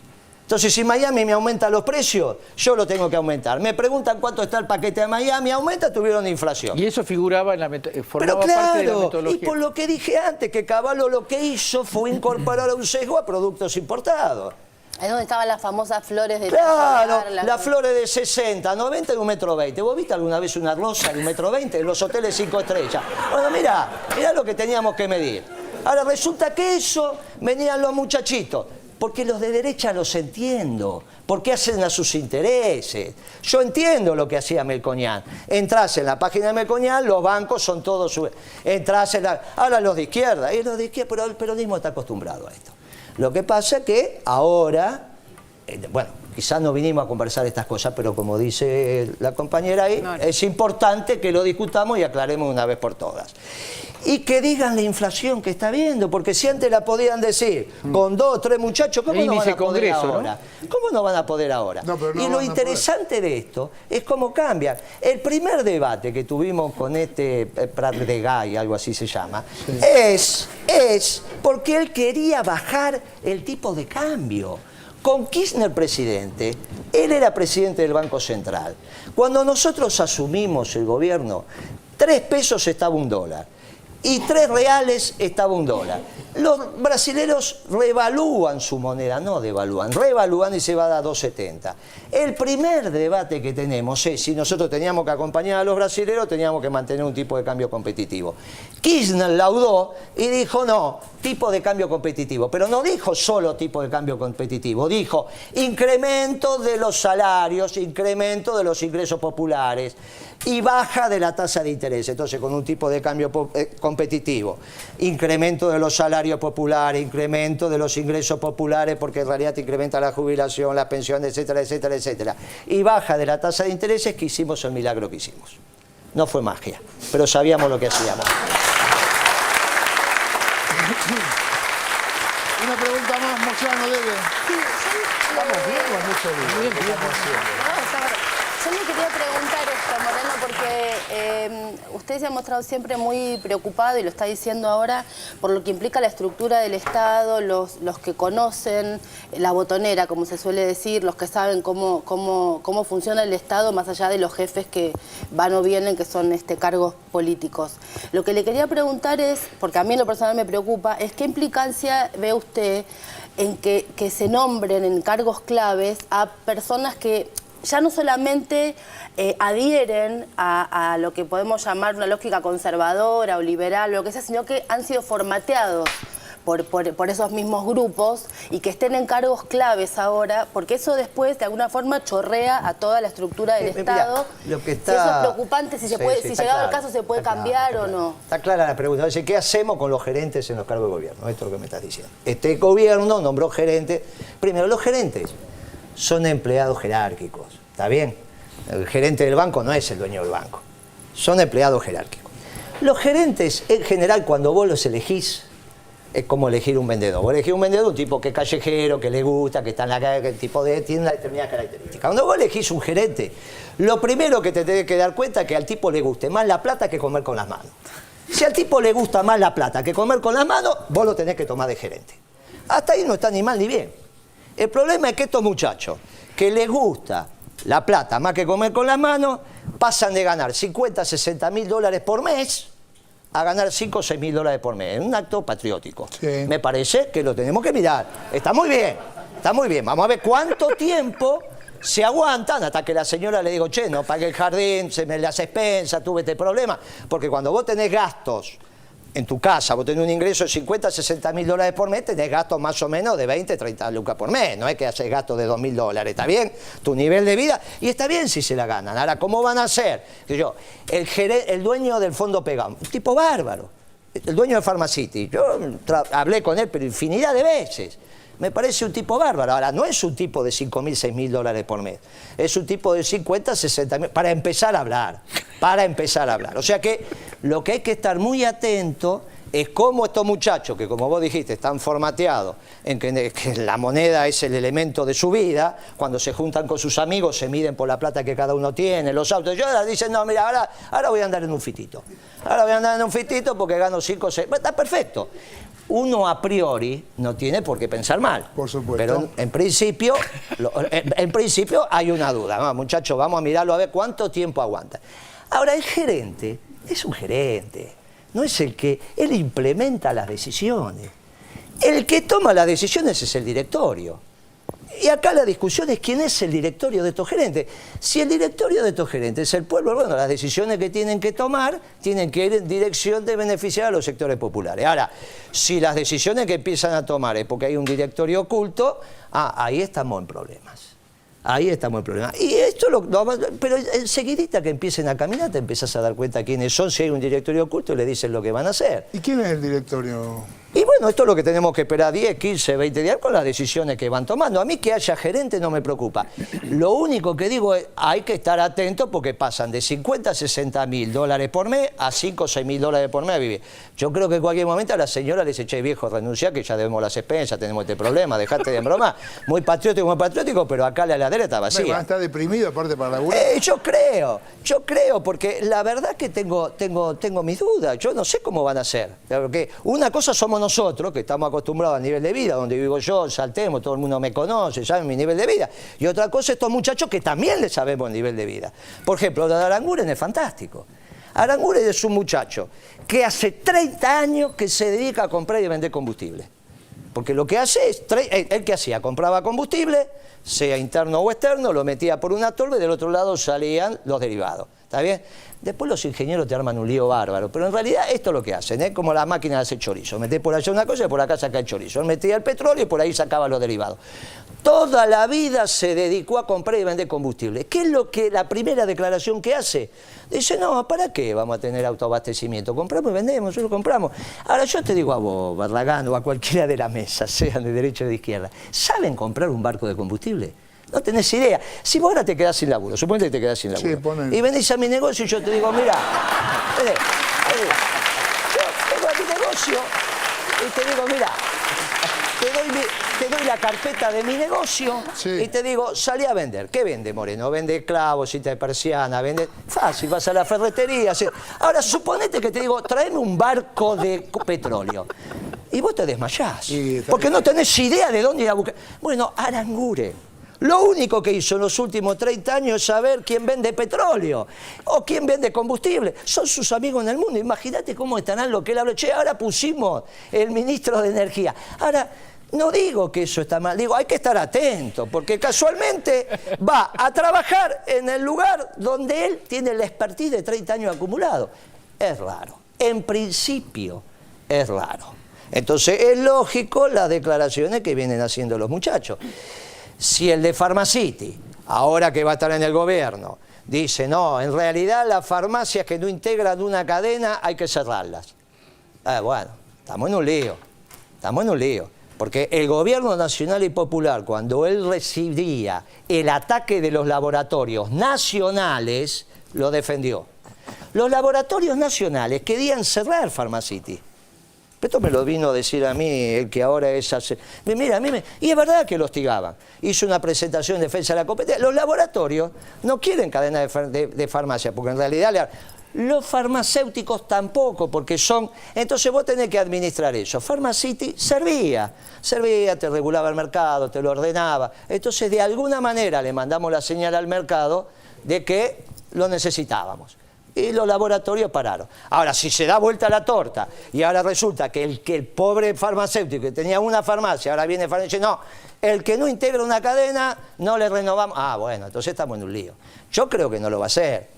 Entonces, si Miami me aumenta los precios, yo lo tengo que aumentar. Me preguntan cuánto está el paquete de Miami, aumenta, tuvieron inflación. Y eso figuraba en la Pero claro, y por lo que dije antes, que Cavallo lo que hizo fue incorporar un sesgo a productos importados. Ahí donde estaban las famosas flores de... Claro, las flores de 60, 90 y 1,20 m. ¿Vos viste alguna vez una rosa de 1,20 m en los hoteles 5 estrellas? Bueno, mirá lo que teníamos que medir. Ahora resulta que eso venían los muchachitos. Porque los de derecha los entiendo, porque hacen a sus intereses. Yo entiendo lo que hacía Melconian. Entrás en la página de Melconian, los bancos son todos... Entrás en la... Ahora los de izquierda, pero el peronismo está acostumbrado a esto. Lo que pasa es que ahora, bueno, quizás no vinimos a conversar estas cosas, pero como dice la compañera ahí, es importante que lo discutamos y aclaremos una vez por todas. Y que digan la inflación que está viendo, porque si antes la podían decir con 2 o 3 muchachos, ¿cómo no van a poder ahora? ¿Cómo no van a poder ahora? Y lo interesante de esto es cómo cambian. El primer debate que tuvimos con este Prat de Gay, algo así se llama, es porque él quería bajar el tipo de cambio. Con Kirchner presidente, él era presidente del Banco Central. Cuando nosotros asumimos el gobierno, 3 pesos estaba $1. Y 3 reales estaba $1. Los brasileños revalúan su moneda, no devalúan, revalúan y se va a 2,70. El primer debate que tenemos es si nosotros teníamos que acompañar a los brasileños, teníamos que mantener un tipo de cambio competitivo. Kirchner laudó y dijo no, tipo de cambio competitivo, pero no dijo solo tipo de cambio competitivo, dijo incremento de los salarios, incremento de los ingresos populares y baja de la tasa de interés. Entonces, con un tipo de cambio competitivo, incremento de los salarios populares, incremento de los ingresos populares, porque en realidad te incrementa la jubilación, la pensión, etcétera, etcétera, etcétera, y baja de la tasa de intereses, que hicimos el milagro que hicimos. No fue magia, pero sabíamos lo que hacíamos. Una pregunta más, Moyano, debe. ¿Estamos bien o es mucho bien? ¿Qué estamos haciendo? Yo me quería preguntar esto, Moreno, porque usted se ha mostrado siempre muy preocupado, y lo está diciendo ahora, por lo que implica la estructura del Estado, los que conocen la botonera, como se suele decir, los que saben cómo funciona el Estado, más allá de los jefes que van o vienen, que son cargos políticos. Lo que le quería preguntar es, porque a mí en lo personal me preocupa, es qué implicancia ve usted en que se nombren en cargos claves a personas que ya no solamente adhieren a lo que podemos llamar una lógica conservadora o liberal, o lo que sea, sino que han sido formateados por esos mismos grupos, y que estén en cargos claves ahora, porque eso después de alguna forma chorrea a toda la estructura del Estado. Lo que está... Si eso es preocupante, si, llegado el caso se puede cambiar o no. Está clara la pregunta. Dice, ¿qué hacemos con los gerentes en los cargos de gobierno? Esto es lo que me estás diciendo. Este gobierno nombró gerentes. Primero, los gerentes son empleados jerárquicos, ¿está bien? El gerente del banco no es el dueño del banco. Son empleados jerárquicos. Los gerentes, en general, cuando vos los elegís, es como elegir un vendedor. Vos elegís un vendedor, un tipo que es callejero, que le gusta, que está en la calle, que el tipo tiene una determinada característica. Cuando vos elegís un gerente, lo primero que te tenés que dar cuenta es que al tipo le guste más la plata que comer con las manos. Si al tipo le gusta más la plata que comer con las manos, vos lo tenés que tomar de gerente. Hasta ahí no está ni mal ni bien. El problema es que estos muchachos, que les gusta la plata más que comer con las manos, pasan de ganar 50, 60 mil dólares por mes a ganar 5 o 6 mil dólares por mes. Es un acto patriótico. Sí. Me parece que lo tenemos que mirar. Está muy bien, está muy bien. Vamos a ver cuánto tiempo se aguantan hasta que la señora le digo, che, no pague el jardín, se me las expensas, tuve este problema. Porque cuando vos tenés gastos en tu casa, vos tenés un ingreso de 50, 60 mil dólares por mes, tenés gastos más o menos de 20, 30 lucas por mes. No es que haces gastos de 2 mil dólares. Está bien tu nivel de vida y está bien si se la ganan. Ahora, ¿cómo van a hacer? El dueño del fondo Pegam, un tipo bárbaro. El dueño de Pharmacity. Yo hablé con él, pero infinidad de veces. Me parece un tipo bárbaro. Ahora, no es un tipo de 5 mil, 6 mil dólares por mes. Es un tipo de 50, 60 mil. Para empezar a hablar. Para empezar a hablar. O sea que lo que hay que estar muy atento es cómo estos muchachos, que como vos dijiste, están formateados en que la moneda es el elemento de su vida, cuando se juntan con sus amigos se miden por la plata que cada uno tiene, los autos. Y ahora dicen, no, mira, ahora voy a andar en un fitito. Ahora voy a andar en un fitito porque gano 5 o 6. Está perfecto. Uno a priori no tiene por qué pensar mal. Por supuesto. Pero en principio hay una duda. No, muchachos, vamos a mirarlo a ver cuánto tiempo aguanta. Ahora, el gerente es un gerente. No es el que... Él implementa las decisiones. El que toma las decisiones es el directorio. Y acá la discusión es quién es el directorio de estos gerentes. Si el directorio de estos gerentes es el pueblo, bueno, las decisiones que tienen que tomar tienen que ir en dirección de beneficiar a los sectores populares. Ahora, si las decisiones que empiezan a tomar es porque hay un directorio oculto, ahí estamos en problemas. Ahí estamos en problemas. Y esto pero enseguidita que empiecen a caminar te empezás a dar cuenta quiénes son, si hay un directorio oculto y le dicen lo que van a hacer. ¿Y quién es el directorio? Y bueno, esto es lo que tenemos que esperar 10, 15, 20 días con las decisiones que van tomando. A mí que haya gerente no me preocupa. Lo único que digo es hay que estar atentos porque pasan de 50 a 60 mil dólares por mes a 5 o 6 mil dólares por mes a vivir. Yo creo que en cualquier momento a la señora les eché viejo renunciar que ya debemos las expensas, tenemos este problema, dejate de broma. Muy patriótico, pero acá la heladera está vacía. ¿Van a estar deprimidos aparte para laburar? Yo creo, porque la verdad que tengo mis dudas. Yo no sé cómo van a hacer. Porque una cosa somos nosotros, que estamos acostumbrados al nivel de vida, donde vivo yo, Saltemos, todo el mundo me conoce, saben mi nivel de vida. Y otra cosa, estos muchachos que también les sabemos el nivel de vida. Por ejemplo, lo de Aranguren es fantástico. Aranguren es un muchacho que hace 30 años que se dedica a comprar y vender combustible. Porque lo que hace es, ¿él qué hacía? Compraba combustible, sea interno o externo, lo metía por una torre y del otro lado salían los derivados. ¿Está bien? Después los ingenieros te arman un lío bárbaro, pero en realidad esto es lo que hacen, ¿eh? Como la máquina de hacer chorizo. Metés por allá una cosa y por acá saca el chorizo. Él metía el petróleo y por ahí sacaba los derivados. Toda la vida se dedicó a comprar y vender combustible. ¿Qué es lo que la primera declaración que hace? Dice, no, ¿para qué vamos a tener autoabastecimiento? Compramos y vendemos, nosotros compramos. Ahora yo te digo a vos, Barragán, o a cualquiera de la mesa, sean de derecha o de izquierda, ¿saben comprar un barco de combustible? No tenés idea. Si vos ahora te quedás sin laburo, suponete que te quedás sin laburo, y venís a mi negocio y yo te digo, mira, yo vengo a mi negocio y te digo, mira, te doy la carpeta de mi negocio y te digo, salí a vender. ¿Qué vende, Moreno? Vende clavos, cita de persiana, vende... Fácil, vas a la ferretería. Ahora, suponete que te digo, tráeme un barco de petróleo. Y vos te desmayás, porque no tenés idea de dónde ir a buscar. Bueno, Aranguren. Lo único que hizo en los últimos 30 años es saber quién vende petróleo o quién vende combustible. Son sus amigos en el mundo. Imagínate cómo estarán lo que él habla. Che, ahora pusimos el ministro de Energía. Ahora, no digo que eso está mal, digo, hay que estar atento, porque casualmente va a trabajar en el lugar donde él tiene la expertise de 30 años acumulado. Es raro. En principio, es raro. Entonces, es lógico las declaraciones que vienen haciendo los muchachos. Si el de Pharmacity, ahora que va a estar en el gobierno, dice, no, en realidad las farmacias que no integran una cadena hay que cerrarlas. Bueno, estamos en un lío, Porque el gobierno nacional y popular, cuando él recibía el ataque de los laboratorios nacionales, lo defendió. Los laboratorios nacionales querían cerrar Pharmacity. Esto me lo vino a decir a mí, el que ahora es... Mira, y es verdad que lo hostigaban. Hizo una presentación en defensa de la competencia. Los laboratorios no quieren cadena de farmacia, porque en realidad... Los farmacéuticos tampoco, porque son... Entonces vos tenés que administrar eso. Pharmacity servía, te regulaba el mercado, te lo ordenaba. Entonces, de alguna manera le mandamos la señal al mercado de que lo necesitábamos. Y los laboratorios pararon. Ahora, si se da vuelta la torta y ahora resulta que el pobre farmacéutico que tenía una farmacia, ahora viene y dice, no, el que no integra una cadena, no le renovamos. Ah, bueno, entonces estamos en un lío. Yo creo que no lo va a hacer,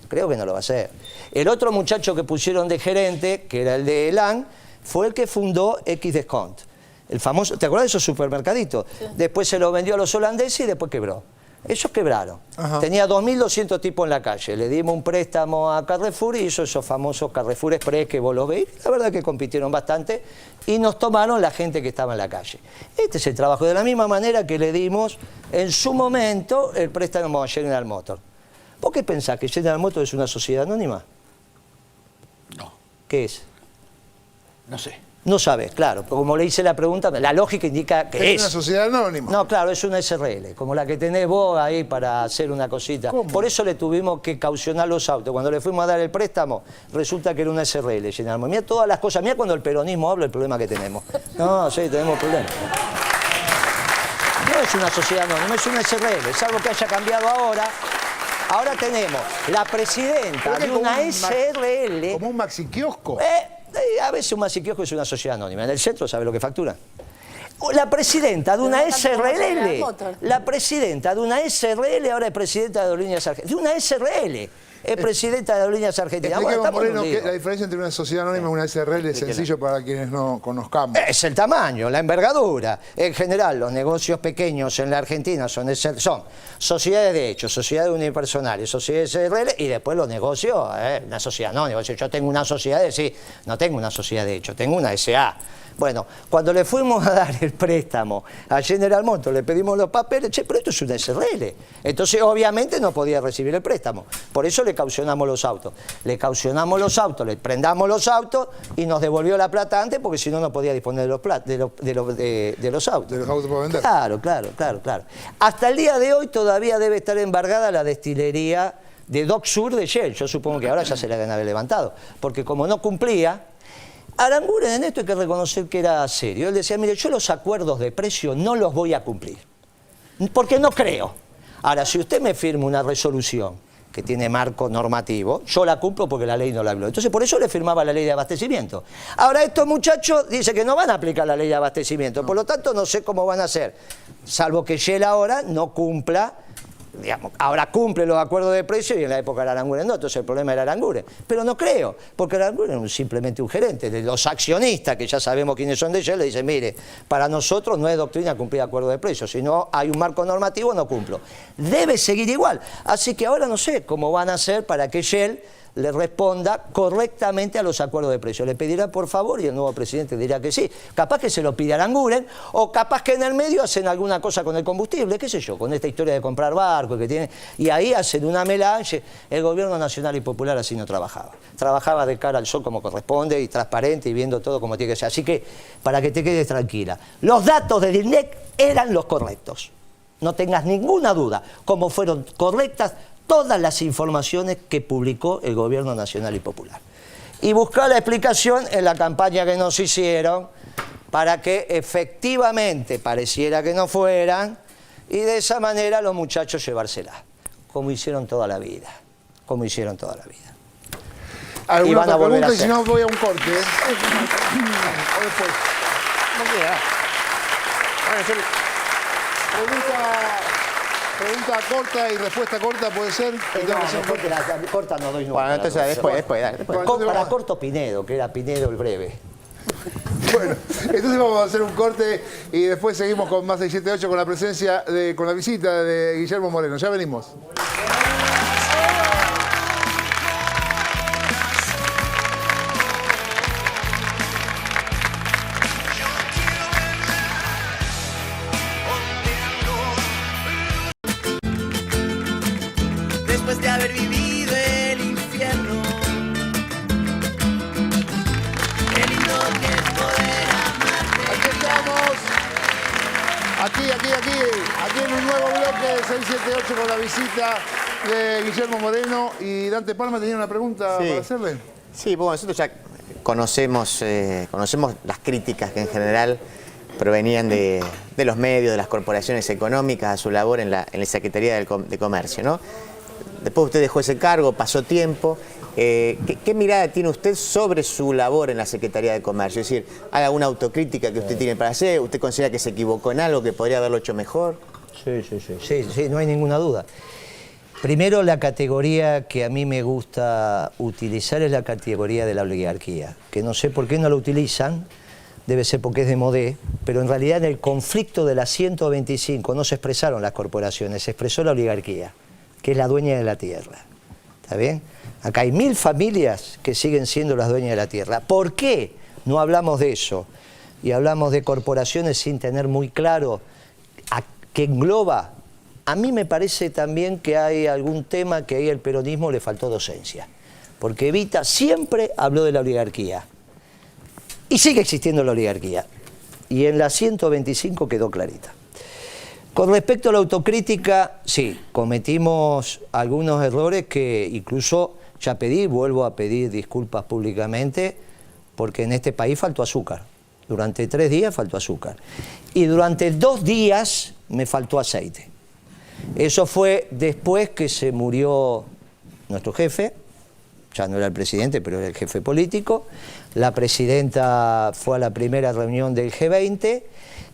El otro muchacho que pusieron de gerente, que era el de Elan, fue el que fundó X-Descont. El famoso, ¿te acuerdas de esos supermercaditos? Sí. Después se lo vendió a los holandeses y después quebró. Ellos quebraron. Ajá. Tenía 2.200 tipos en la calle. Le dimos un préstamo a Carrefour y hizo esos famosos Carrefour Express que vos los veis. La verdad que compitieron bastante y nos tomaron la gente que estaba en la calle. Este es el trabajo. De la misma manera que le dimos en su momento el préstamo a General Motors. ¿Vos qué pensás? ¿Que General Motors es una sociedad anónima? No. ¿Qué es? No sé. No sabes, claro. Como le hice la pregunta, la lógica indica que es una sociedad anónima. No, claro, es una SRL, como la que tenés vos ahí para hacer una cosita. ¿Cómo? Por eso le tuvimos que caucionar los autos. Cuando le fuimos a dar el préstamo, resulta que era una SRL, General Motors. Mira todas las cosas, mira cuando el peronismo habla el problema que tenemos. No, sí, tenemos problemas. No es una sociedad anónima, es una SRL, es algo que haya cambiado ahora. Ahora tenemos la presidenta de una SRL... ¿Como un maxiquiosco? A veces un maxiquiosco es una sociedad anónima. En el centro, ¿sabe lo que factura? La presidenta de una SRL. La presidenta de una SRL ahora es presidenta de Aerolíneas Argentinas. De una SRL. Es presidenta de Aerolíneas Argentinas. Expliquemos, Moreno, que la diferencia entre una sociedad anónima y una SRL es sencillo para quienes no conozcamos. Es el tamaño, la envergadura. En general, los negocios pequeños en la Argentina son sociedades de hecho, sociedades unipersonales, sociedades SRL y después los negocios, una sociedad anónima. Yo tengo una sociedad de sí, no tengo una sociedad de hecho, tengo una SA. Bueno, cuando le fuimos a dar el préstamo a General Motors, le pedimos los papeles, che, pero esto es una SRL. Entonces, obviamente, no podía recibir el préstamo. Por eso le caucionamos los autos. Le caucionamos los autos, le prendamos los autos y nos devolvió la plata antes porque si no, no podía disponer de los autos. De los autos para vender. Claro. Hasta el día de hoy todavía debe estar embargada la destilería de Dock Sur de Shell. Yo supongo que ahora ya se la deben haber levantado. Porque como no cumplía... Aranguren en esto hay que reconocer que era serio. Él decía, mire, yo los acuerdos de precio no los voy a cumplir, porque no creo. Ahora, si usted me firma una resolución que tiene marco normativo, yo la cumplo porque la ley no la habló. Entonces, por eso le firmaba la ley de abastecimiento. Ahora, estos muchachos dicen que no van a aplicar la ley de abastecimiento, por lo tanto, no sé cómo van a hacer, salvo que Shell ahora no cumpla. Digamos, ahora cumple los acuerdos de precio y en la época de Aranguren no, entonces el problema era Aranguren. Pero no creo, porque Aranguren es simplemente un gerente. De los accionistas, que ya sabemos quiénes son de Shell, le dicen, mire, para nosotros no es doctrina cumplir acuerdos de precio, si no hay un marco normativo no cumplo. Debe seguir igual. Así que ahora no sé cómo van a hacer para que Shell le responda correctamente a los acuerdos de precio. Le pedirá por favor y el nuevo presidente dirá que sí. Capaz que se lo pide a Aranguren o capaz que en el medio hacen alguna cosa con el combustible, qué sé yo, con esta historia de comprar barcos que tienen, y ahí hacen una melange. El gobierno nacional y popular así no trabajaba. Trabajaba de cara al sol como corresponde y transparente y viendo todo como tiene que ser. Así que, para que te quedes tranquila, los datos de DIRNEC eran los correctos. No tengas ninguna duda, como fueron correctas todas las informaciones que publicó el gobierno nacional y popular. Y buscar la explicación en la campaña que nos hicieron para que efectivamente pareciera que no fueran y de esa manera los muchachos llevársela, como hicieron toda la vida, ¿Alguna otra pregunta? Y si no voy a un corte. O después. Pregunta corta y respuesta corta, ¿puede ser? Corta no doy nunca. Bueno, entonces después. Para corto Pinedo, que era Pinedo el breve. Bueno, entonces vamos a hacer un corte y después seguimos con más 678 con la presencia, con la visita de Guillermo Moreno. Ya venimos. 7-8 con la visita de Guillermo Moreno. Y Dante Palma tenía una pregunta para hacerle. Sí, bueno, nosotros ya conocemos las críticas que en general provenían de los medios, de las corporaciones económicas a su labor en la Secretaría de Comercio, ¿no? Después usted dejó ese cargo, pasó tiempo. ¿Qué mirada tiene usted sobre su labor en la Secretaría de Comercio? Es decir, ¿hay alguna autocrítica que usted tiene para hacer? ¿Usted considera que se equivocó en algo, que podría haberlo hecho mejor? Sí, no hay ninguna duda. Primero, la categoría que a mí me gusta utilizar es la categoría de la oligarquía, que no sé por qué no la utilizan, debe ser porque es de modé, pero en realidad en el conflicto de la 125 no se expresaron las corporaciones, se expresó la oligarquía, que es la dueña de la tierra. ¿Está bien? Acá hay 1000 familias que siguen siendo las dueñas de la tierra. ¿Por qué no hablamos de eso? Y hablamos de corporaciones sin tener muy claro a qué engloba. A mí me parece también que hay algún tema que ahí al peronismo le faltó docencia. Porque Evita siempre habló de la oligarquía. Y sigue existiendo la oligarquía. Y en la 125 quedó clarita. Con respecto a la autocrítica, sí, cometimos algunos errores que incluso ya pedí, vuelvo a pedir disculpas públicamente, porque en este país faltó azúcar. Durante 3 días faltó azúcar. Y durante 2 días me faltó aceite. Eso fue después que se murió nuestro jefe, ya no era el presidente, pero era el jefe político. La presidenta fue a la primera reunión del G20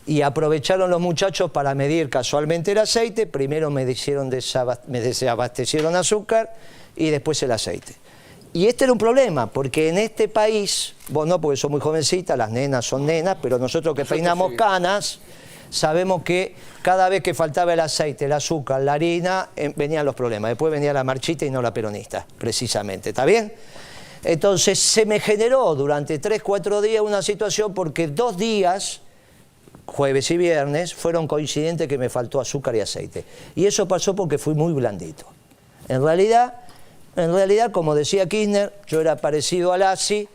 y aprovecharon los muchachos para medir casualmente el aceite. Primero me desabastecieron azúcar y después el aceite. Y este era un problema, porque en este país, vos no, porque sos muy jovencita, las nenas son nenas, pero nosotros que peinamos canas, sabemos que cada vez que faltaba el aceite, el azúcar, la harina, venían los problemas. Después venía la marchita y no la peronista, precisamente. ¿Está bien? Entonces se me generó durante 3-4 días una situación porque 2 días, jueves y viernes, fueron coincidentes que me faltó azúcar y aceite. Y eso pasó porque fui muy blandito. En realidad, como decía Kirchner, yo era parecido a Lassi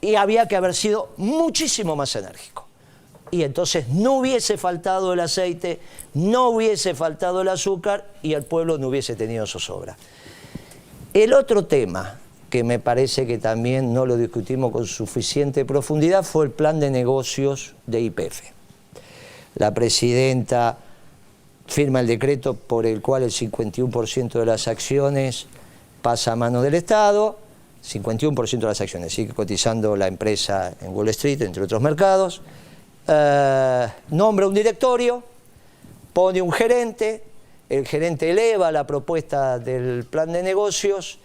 y había que haber sido muchísimo más enérgico. Y entonces no hubiese faltado el aceite, no hubiese faltado el azúcar y el pueblo no hubiese tenido zozobra. El otro tema que me parece que también no lo discutimos con suficiente profundidad fue el plan de negocios de YPF. La presidenta firma el decreto por el cual el 51% de las acciones pasa a mano del Estado, 51% de las acciones, sigue cotizando la empresa en Wall Street, entre otros mercados. Nombra un directorio, pone un gerente, el gerente eleva la propuesta del plan de negocios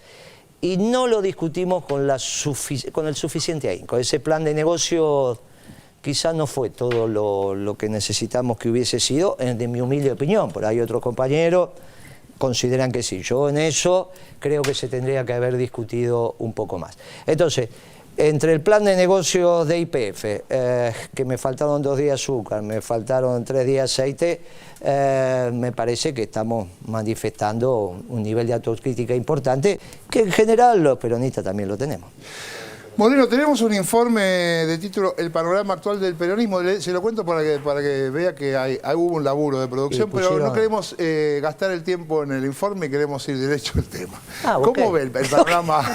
y no lo discutimos con el suficiente ahínco. Ese plan de negocios quizás no fue todo lo que necesitamos que hubiese sido, de mi humilde opinión, pero hay otros compañeros consideran que sí. Yo en eso creo que se tendría que haber discutido un poco más. Entonces, entre el plan de negocios de YPF, que me faltaron 2 días azúcar, me faltaron 3 días aceite, me parece que estamos manifestando un nivel de autocrítica importante, que en general los peronistas también lo tenemos. Moreno, tenemos un informe de título El panorama actual del peronismo. Se lo cuento para que vea que hubo un laburo de producción, pero no queremos gastar el tiempo en el informe y queremos ir derecho al tema. ¿Cómo ve el panorama?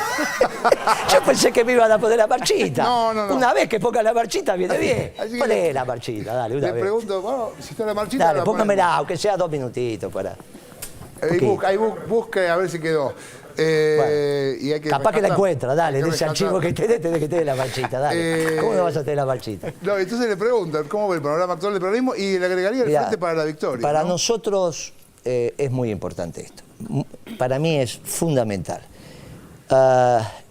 Yo pensé que me iban a poner la marchita. No. Una vez que ponga la marchita viene bien. Poné la marchita, dale, una vez. Le pregunto, bueno, si está la marchita... Dale, póngamela, aunque sea 2 minutitos para... Ahí busque a ver si quedó. Y hay que capaz que la encuentra, dale, en ese archivo que tenés que tener la marchita, dale. ¿Cómo no vas a tener la marchita? No, entonces le preguntan cómo ve el panorama actual del peronismo y le agregaría el Frente para la Victoria. Para nosotros es muy importante esto. Para mí es fundamental.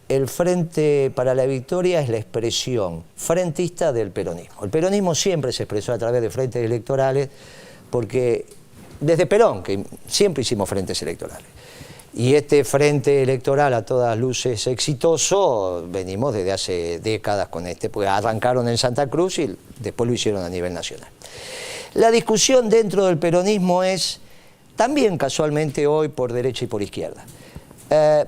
El Frente para la Victoria es la expresión frentista del peronismo. El peronismo siempre se expresó a través de frentes electorales porque desde Perón, que siempre hicimos frentes electorales. Y este frente electoral a todas luces exitoso, venimos desde hace décadas con porque arrancaron en Santa Cruz y después lo hicieron a nivel nacional. La discusión dentro del peronismo es también casualmente hoy por derecha y por izquierda.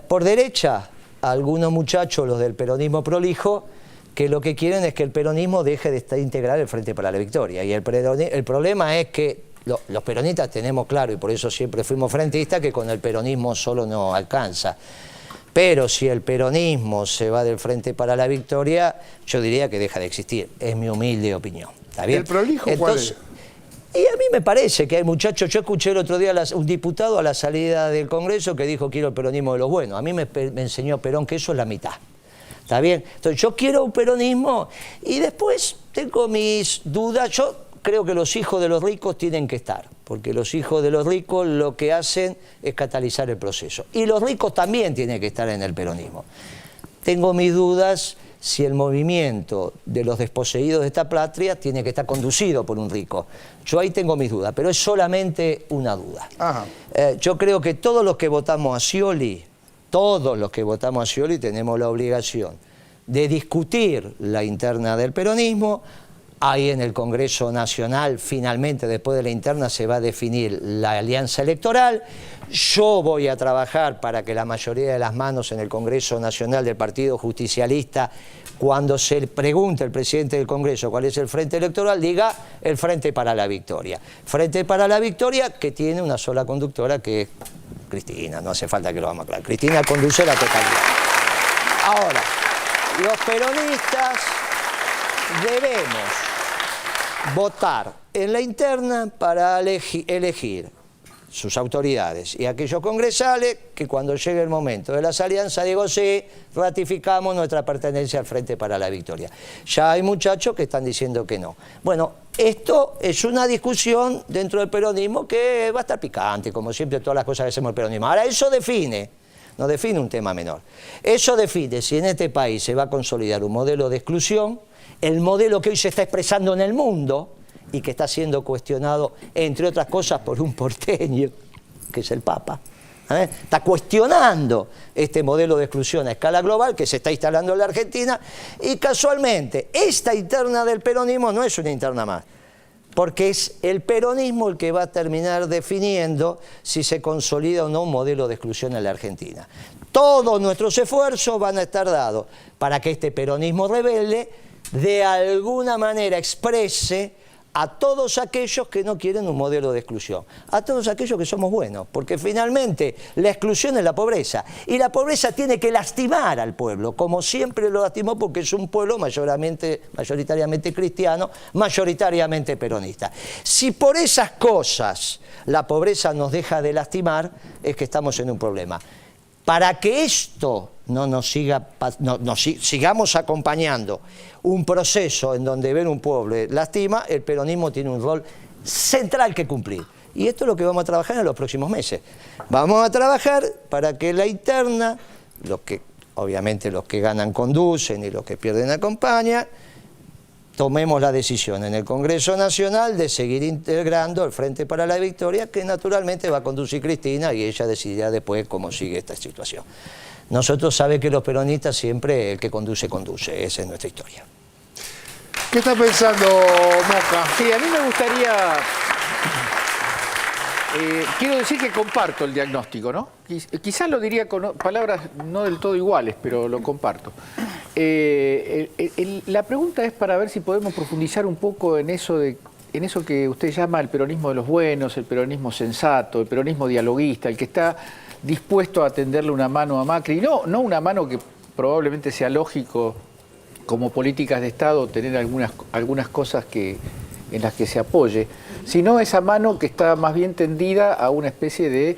Por derecha, algunos muchachos, los del peronismo prolijo, que lo que quieren es que el peronismo deje de integrar el Frente para la Victoria. Y el problema es que los peronistas tenemos claro, y por eso siempre fuimos frentistas, que con el peronismo solo no alcanza. Pero si el peronismo se va del Frente para la Victoria, yo diría que deja de existir. Es mi humilde opinión. ¿Está bien? ¿El prolijo cuál es? Y a mí me parece que hay muchachos, yo escuché el otro día un diputado a la salida del Congreso que dijo quiero el peronismo de los buenos. A mí me enseñó Perón que eso es la mitad. ¿Está bien? Entonces yo quiero un peronismo y después tengo mis dudas. Yo creo que los hijos de los ricos tienen que estar, porque los hijos de los ricos lo que hacen es catalizar el proceso. Y los ricos también tienen que estar en el peronismo. Tengo mis dudas si el movimiento de los desposeídos de esta patria tiene que estar conducido por un rico. Yo ahí tengo mis dudas, pero es solamente una duda. Yo creo que todos los que votamos a Scioli, tenemos la obligación de discutir la interna del peronismo. Ahí en el Congreso Nacional, finalmente, después de la interna, se va a definir la alianza electoral. Yo voy a trabajar para que la mayoría de las manos en el Congreso Nacional del Partido Justicialista, cuando se pregunte al presidente del Congreso cuál es el frente electoral, diga el Frente para la Victoria. Frente para la Victoria que tiene una sola conductora, que es Cristina, no hace falta que lo vamos a aclarar. Cristina conduce la totalidad. Ahora, los peronistas debemos votar en la interna para elegir sus autoridades y aquellos congresales que cuando llegue el momento de las alianzas, digo, sí, ratificamos nuestra pertenencia al Frente para la Victoria. Ya hay muchachos que están diciendo que no. Bueno, esto es una discusión dentro del peronismo que va a estar picante, como siempre todas las cosas que hacemos el peronismo. Ahora, eso no define un tema menor. Eso define si en este país se va a consolidar un modelo de exclusión, el modelo que hoy se está expresando en el mundo y que está siendo cuestionado, entre otras cosas, por un porteño, que es el Papa. Está cuestionando este modelo de exclusión a escala global que se está instalando en la Argentina y casualmente esta interna del peronismo no es una interna más, porque es el peronismo el que va a terminar definiendo si se consolida o no un modelo de exclusión en la Argentina. Todos nuestros esfuerzos van a estar dados para que este peronismo rebelde de alguna manera exprese a todos aquellos que no quieren un modelo de exclusión, a todos aquellos que somos buenos, porque finalmente la exclusión es la pobreza, y la pobreza tiene que lastimar al pueblo, como siempre lo lastimó, porque es un pueblo mayoritariamente cristiano, mayoritariamente peronista. Si por esas cosas la pobreza nos deja de lastimar, es que estamos en un problema. Para que esto no sigamos acompañando un proceso en donde ver un pueblo lastima, el peronismo tiene un rol central que cumplir. Y esto es lo que vamos a trabajar en los próximos meses. Vamos a trabajar para que la interna, obviamente los que ganan conducen y los que pierden acompañan, tomemos la decisión en el Congreso Nacional de seguir integrando el Frente para la Victoria, que naturalmente va a conducir Cristina y ella decidirá después cómo sigue esta situación. Nosotros sabemos que los peronistas siempre el que conduce, esa es nuestra historia. ¿Qué está pensando Moca? Sí, a mí me gustaría... quiero decir que comparto el diagnóstico, ¿no? Quizás lo diría con palabras no del todo iguales, pero lo comparto. La pregunta es para ver si podemos profundizar un poco en eso que usted llama el peronismo de los buenos, el peronismo sensato, el peronismo dialoguista, el que está dispuesto a tenderle una mano a Macri, no una mano que probablemente sea lógico como políticas de Estado tener algunas cosas en las que se apoye, sino esa mano que está más bien tendida a una especie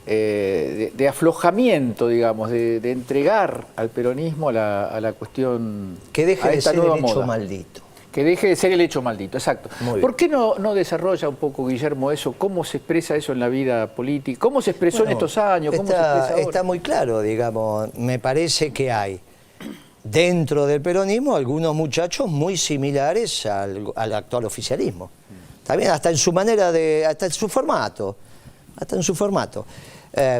de aflojamiento, digamos, de entregar al peronismo a la cuestión, que deje de ser el hecho maldito. Que deje de ser el hecho maldito, exacto. ¿Por qué no desarrolla un poco, Guillermo, eso? ¿Cómo se expresa eso en la vida política? ¿Cómo se expresó en estos años? ¿Cómo se expresa ahora? Está muy claro, digamos. Me parece que hay dentro del peronismo algunos muchachos muy similares al actual oficialismo. También hasta en su manera hasta en su formato.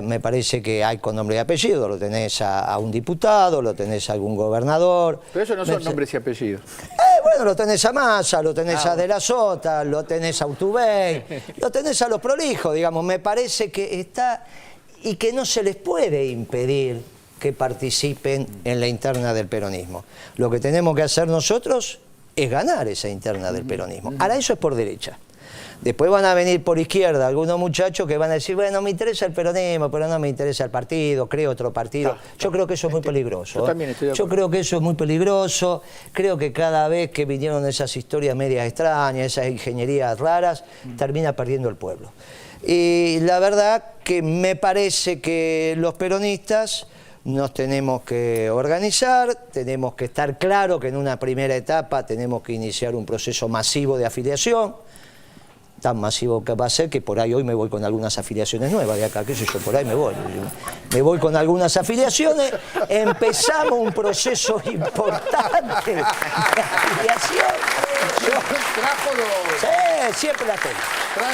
Me parece que hay con nombre y apellido, lo tenés a un diputado, lo tenés a algún gobernador. Pero eso no son nombres y apellidos. Bueno, lo tenés a Massa, lo tenés a De la Sota, lo tenés a Urtubey, lo tenés a los prolijos, digamos. Me parece que está, y que no se les puede impedir que participen en la interna del peronismo. Lo que tenemos que hacer nosotros es ganar esa interna del peronismo. Ahora, eso es por derecha. Después van a venir por izquierda algunos muchachos que van a decir, bueno, me interesa el peronismo, pero no me interesa el partido, creo otro partido. Yo creo que eso es muy peligroso. Yo también estoy de acuerdo. Yo creo que eso es muy peligroso. Creo que cada vez que vinieron esas historias medias extrañas, esas ingenierías raras, termina perdiendo el pueblo. Y la verdad que me parece que los peronistas nos tenemos que organizar, tenemos que estar claros que en una primera etapa tenemos que iniciar un proceso masivo de afiliación, tan masivo que va a ser que por ahí hoy me voy con algunas afiliaciones nuevas de acá, qué sé yo, por ahí me voy con algunas afiliaciones, empezamos un proceso importante de afiliación. Sí, siempre la tengo.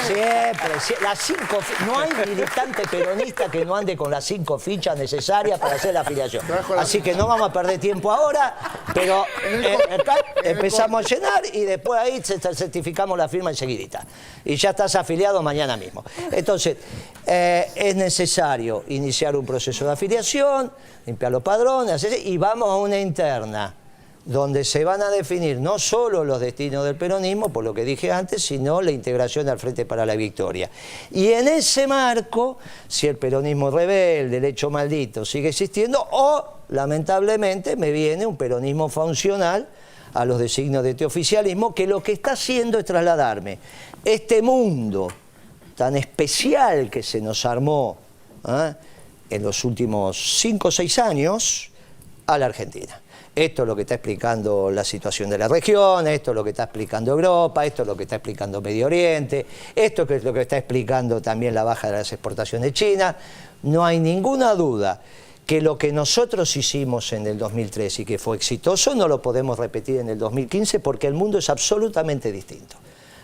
Siempre, las 5, no hay militante peronista que no ande con las 5 fichas necesarias para hacer la afiliación. Así que no vamos a perder tiempo ahora, pero acá empezamos a llenar y después ahí certificamos la firma enseguidita. Y ya estás afiliado mañana mismo. Entonces, es necesario iniciar un proceso de afiliación, limpiar los padrones, y vamos a una interna donde se van a definir no solo los destinos del peronismo, por lo que dije antes, sino la integración al Frente para la Victoria. Y en ese marco, si el peronismo rebelde, el hecho maldito, sigue existiendo, o, lamentablemente, me viene un peronismo funcional a los designios de este oficialismo, que lo que está haciendo es trasladarme este mundo tan especial que se nos armó en los últimos 5 o 6 años a la Argentina. Esto es lo que está explicando la situación de la región, esto es lo que está explicando Europa, esto es lo que está explicando Medio Oriente, esto es lo que está explicando también la baja de las exportaciones chinas. No hay ninguna duda que lo que nosotros hicimos en el 2013 y que fue exitoso no lo podemos repetir en el 2015 porque el mundo es absolutamente distinto.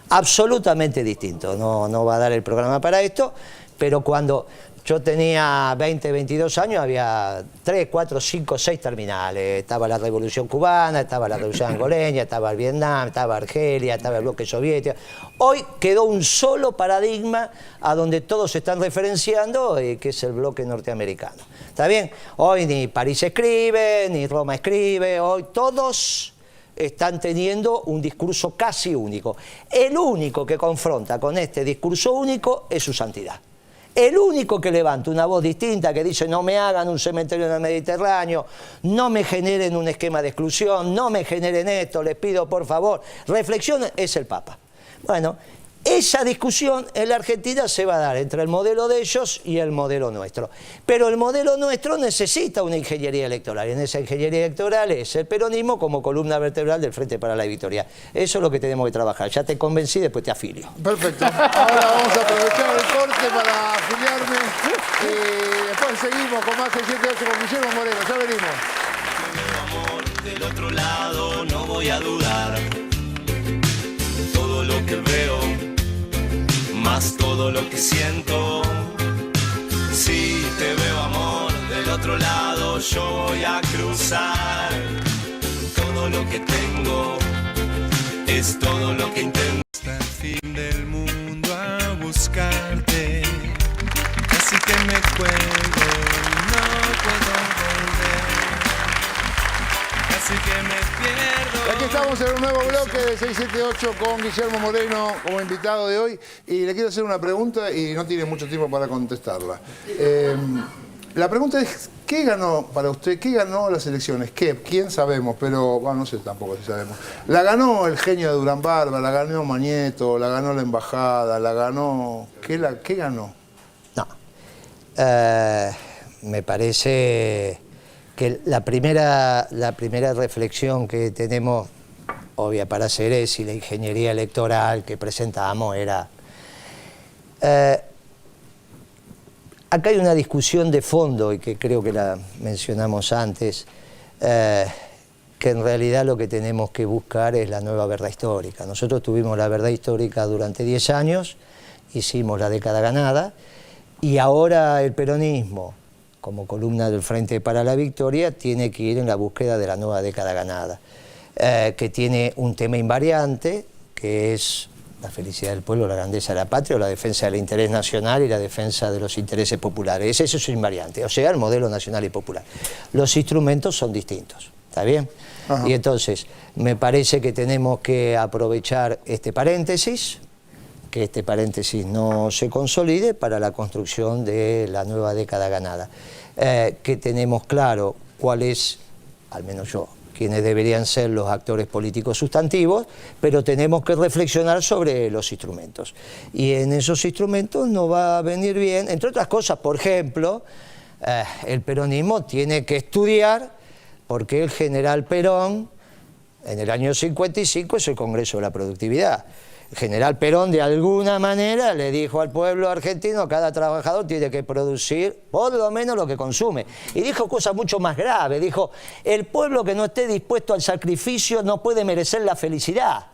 Absolutamente distinto. No va a dar el programa para esto, pero cuando yo tenía 20, 22 años, había 3, 4, 5, 6 terminales. Estaba la Revolución Cubana, estaba la Revolución Angoleña, estaba el Vietnam, estaba Argelia, estaba el bloque soviético. Hoy quedó un solo paradigma a donde todos se están referenciando, que es el bloque norteamericano. ¿Está bien? Hoy ni París escribe, ni Roma escribe, hoy todos están teniendo un discurso casi único. El único que confronta con este discurso único es su santidad. El único que levanta una voz distinta, que dice no me hagan un cementerio en el Mediterráneo, no me generen un esquema de exclusión, no me generen esto, les pido por favor, reflexionen, es el Papa. Bueno, esa discusión en la Argentina se va a dar entre el modelo de ellos y el modelo nuestro. Pero el modelo nuestro necesita una ingeniería electoral. Y en esa ingeniería electoral es el peronismo como columna vertebral del Frente para la Victoria. Eso es lo que tenemos que trabajar. Ya te convencí, después te afilio. Perfecto. Ahora vamos a aprovechar el corte para afiliarme. Después seguimos con más 678 con Guillermo Moreno. Ya venimos. Amor, del otro lado no voy a dudar. Todo lo que veo, más todo lo que siento. Si te veo amor, del otro lado yo voy a cruzar. Todo lo que tengo es todo lo que intento. Hasta el fin del mundo a buscarte. Así que me cuelgo y no puedo volver. Así que me pierdo. Y aquí estamos en un nuevo bloque de 678 con Guillermo Moreno como invitado de hoy. Y le quiero hacer una pregunta y no tiene mucho tiempo para contestarla. La pregunta es, ¿qué ganó para usted? ¿Qué ganó las elecciones? ¿Qué? ¿Quién sabemos? Pero, bueno, no sé tampoco si sabemos. ¿La ganó el genio de Durán Barba? ¿La ganó Mañeto? ¿La ganó la embajada? ¿La ganó? ¿Qué ganó? No. Me parece que la primera reflexión que tenemos, obvia para hacer, es si la ingeniería electoral que presentamos era... acá hay una discusión de fondo, y que creo que la mencionamos antes, que en realidad lo que tenemos que buscar es la nueva verdad histórica. Nosotros tuvimos la verdad histórica durante 10 años, hicimos la década ganada, y ahora el peronismo, como columna del Frente para la Victoria, tiene que ir en la búsqueda de la nueva década ganada, que tiene un tema invariante, que es la felicidad del pueblo, la grandeza de la patria, o la defensa del interés nacional y la defensa de los intereses populares. Eso es invariante, o sea, el modelo nacional y popular. Los instrumentos son distintos, ¿está bien? Ajá. Y entonces, me parece que tenemos que aprovechar este paréntesis, que este paréntesis no se consolide para la construcción de la nueva década ganada. Que tenemos claro cuál es, al menos yo, quienes deberían ser los actores políticos sustantivos, pero tenemos que reflexionar sobre los instrumentos. Y en esos instrumentos nos va a venir bien, entre otras cosas, por ejemplo, el peronismo tiene que estudiar por qué el general Perón, en el año 55, es el Congreso de la Productividad. El general Perón, de alguna manera, le dijo al pueblo argentino: cada trabajador tiene que producir por lo menos lo que consume. Y dijo cosas mucho más graves. Dijo: el pueblo que no esté dispuesto al sacrificio no puede merecer la felicidad.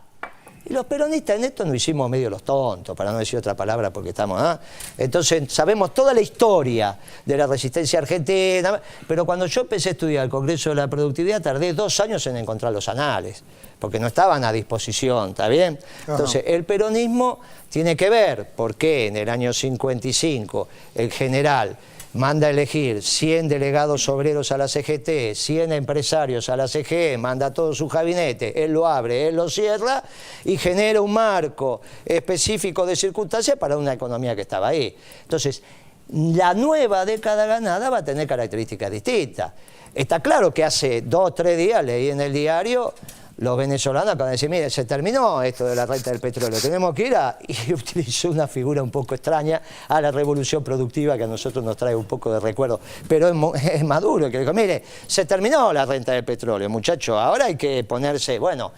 Y los peronistas en esto nos hicimos medio los tontos, para no decir otra palabra, porque estamos... Entonces sabemos toda la historia de la resistencia argentina, pero cuando yo empecé a estudiar el Congreso de la Productividad tardé 2 años en encontrar los anales, porque no estaban a disposición, ¿está bien? Entonces el peronismo tiene que ver por qué en el año 55 el general manda a elegir 100 delegados obreros a la CGT, 100 empresarios a la CGE, manda a todo su gabinete, él lo abre, él lo cierra y genera un marco específico de circunstancias para una economía que estaba ahí. Entonces, la nueva década ganada va a tener características distintas. Está claro que hace 2 o 3 días leí en el diario los venezolanos acaban de decir: mire, se terminó esto de la renta del petróleo, tenemos que ir a... Y utilizó una figura un poco extraña, a la revolución productiva, que a nosotros nos trae un poco de recuerdo, pero es Maduro que dijo: mire, se terminó la renta del petróleo, muchachos, ahora hay que ponerse... Bueno,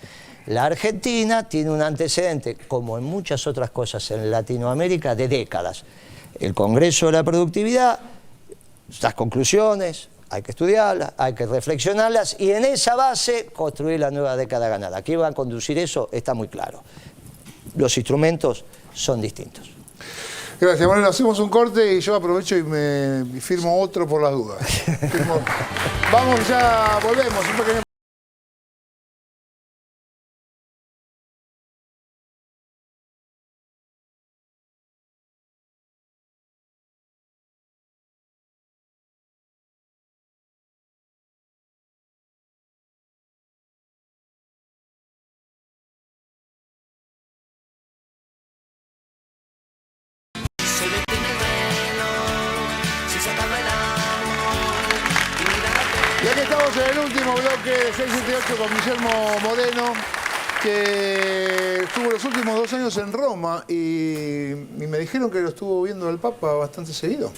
la Argentina tiene un antecedente, como en muchas otras cosas en Latinoamérica, de décadas. El Congreso de la Productividad, las conclusiones... hay que estudiarlas, hay que reflexionarlas y en esa base construir la nueva década ganada. ¿Qué va a conducir eso? Está muy claro. Los instrumentos son distintos. Gracias, Moreno. Hacemos un corte y yo aprovecho y me firmo otro por las dudas. Vamos, ya volvemos. Un pequeño... Y aquí estamos en el último bloque de 678 con Guillermo Moreno, que estuvo los últimos 2 años en Roma y me dijeron que lo estuvo viendo el Papa bastante seguido.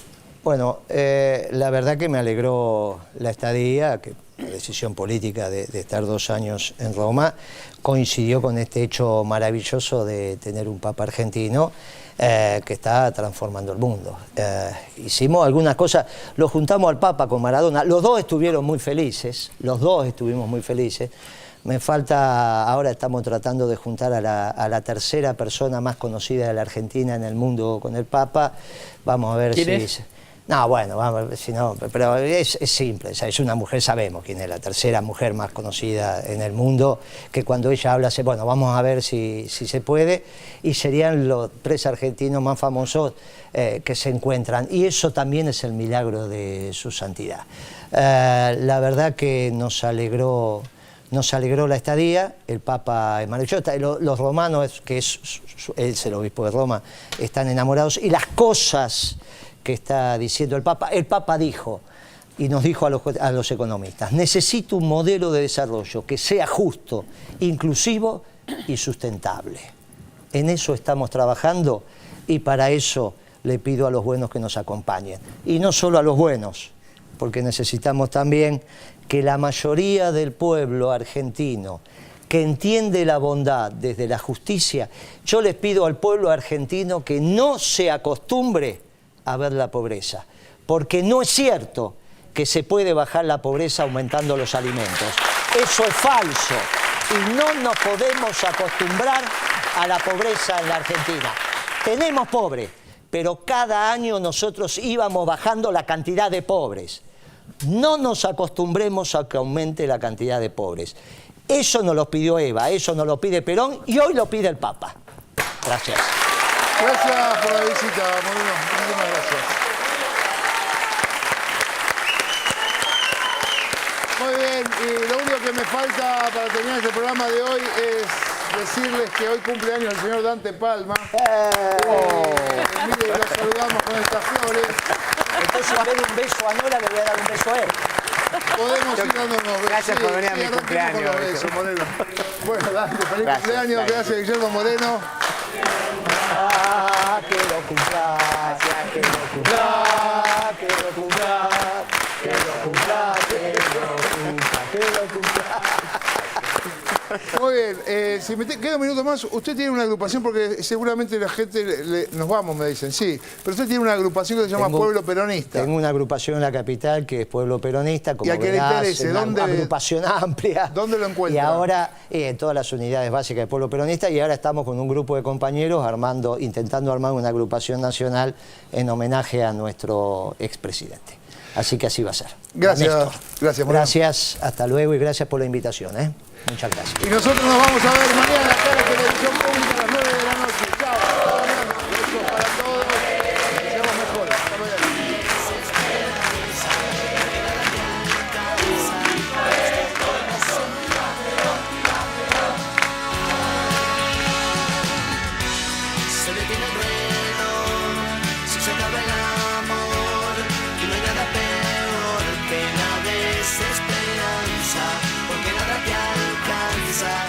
Bueno, la verdad que me alegró la estadía, que la decisión política de estar 2 años en Roma coincidió con este hecho maravilloso de tener un Papa argentino que está transformando el mundo. Hicimos algunas cosas, lo juntamos al Papa con Maradona, los dos estuvieron muy felices, los dos estuvimos muy felices. Me falta, ahora estamos tratando de juntar a la tercera persona más conocida de la Argentina en el mundo con el Papa. Vamos a ver si... ¿Quién es? No, bueno, vamos a ver si no, pero es simple, o sea, es una mujer, sabemos quién es la tercera mujer más conocida en el mundo, que cuando ella habla, bueno, vamos a ver si se puede, y serían los 3 argentinos más famosos que se encuentran, y eso también es el milagro de su santidad. La verdad que nos alegró la estadía, el Papa es maravilloso, los romanos, que él es el obispo de Roma, están enamorados, y las cosas que está diciendo el Papa dijo, y nos dijo a los economistas: necesito un modelo de desarrollo que sea justo, inclusivo y sustentable. En eso estamos trabajando y para eso le pido a los buenos que nos acompañen. Y no solo a los buenos, porque necesitamos también que la mayoría del pueblo argentino que entiende la bondad desde la justicia, yo les pido al pueblo argentino que no se acostumbre a ver la pobreza, porque no es cierto que se puede bajar la pobreza aumentando los alimentos. Eso es falso y no nos podemos acostumbrar a la pobreza en la Argentina. Tenemos pobres, pero cada año nosotros íbamos bajando la cantidad de pobres. No nos acostumbremos a que aumente la cantidad de pobres. Eso nos lo pidió Eva, eso nos lo pide Perón y hoy lo pide el Papa. Gracias. Gracias por la visita, Moreno. Muchísimas gracias. Muy bien, y lo único que me falta para terminar este programa de hoy es decirles que hoy cumpleaños el señor Dante Palma. Mire, lo saludamos con estas flores. Entonces, en vez de un beso a Nora, le voy a dar un beso a él. Podemos ir dando unos besos. Gracias por venir a mi cumpleaños. Moreno. Bueno, Dante, feliz Gracias, cumpleaños. Gracias, Guillermo Moreno. Quiero cumplir, quiero cumplir, quiero cumplir. Muy bien, si me queda un minuto más, usted tiene una agrupación, porque seguramente la gente, nos vamos, me dicen, sí, pero usted tiene una agrupación que se llama Pueblo Peronista. Tengo una agrupación en la capital que es Pueblo Peronista, como ¿Y a qué le interese? una ¿Dónde, agrupación amplia. ¿Dónde lo encuentra? Y ahora, en todas las unidades básicas de Pueblo Peronista, y ahora estamos con un grupo de compañeros intentando armar una agrupación nacional en homenaje a nuestro expresidente. Así que así va a ser. Gracias, gracias, Moreno. Gracias, hasta luego y gracias por la invitación. Muchas gracias. Y nosotros nos vamos a ver mañana acá en la televisión pública.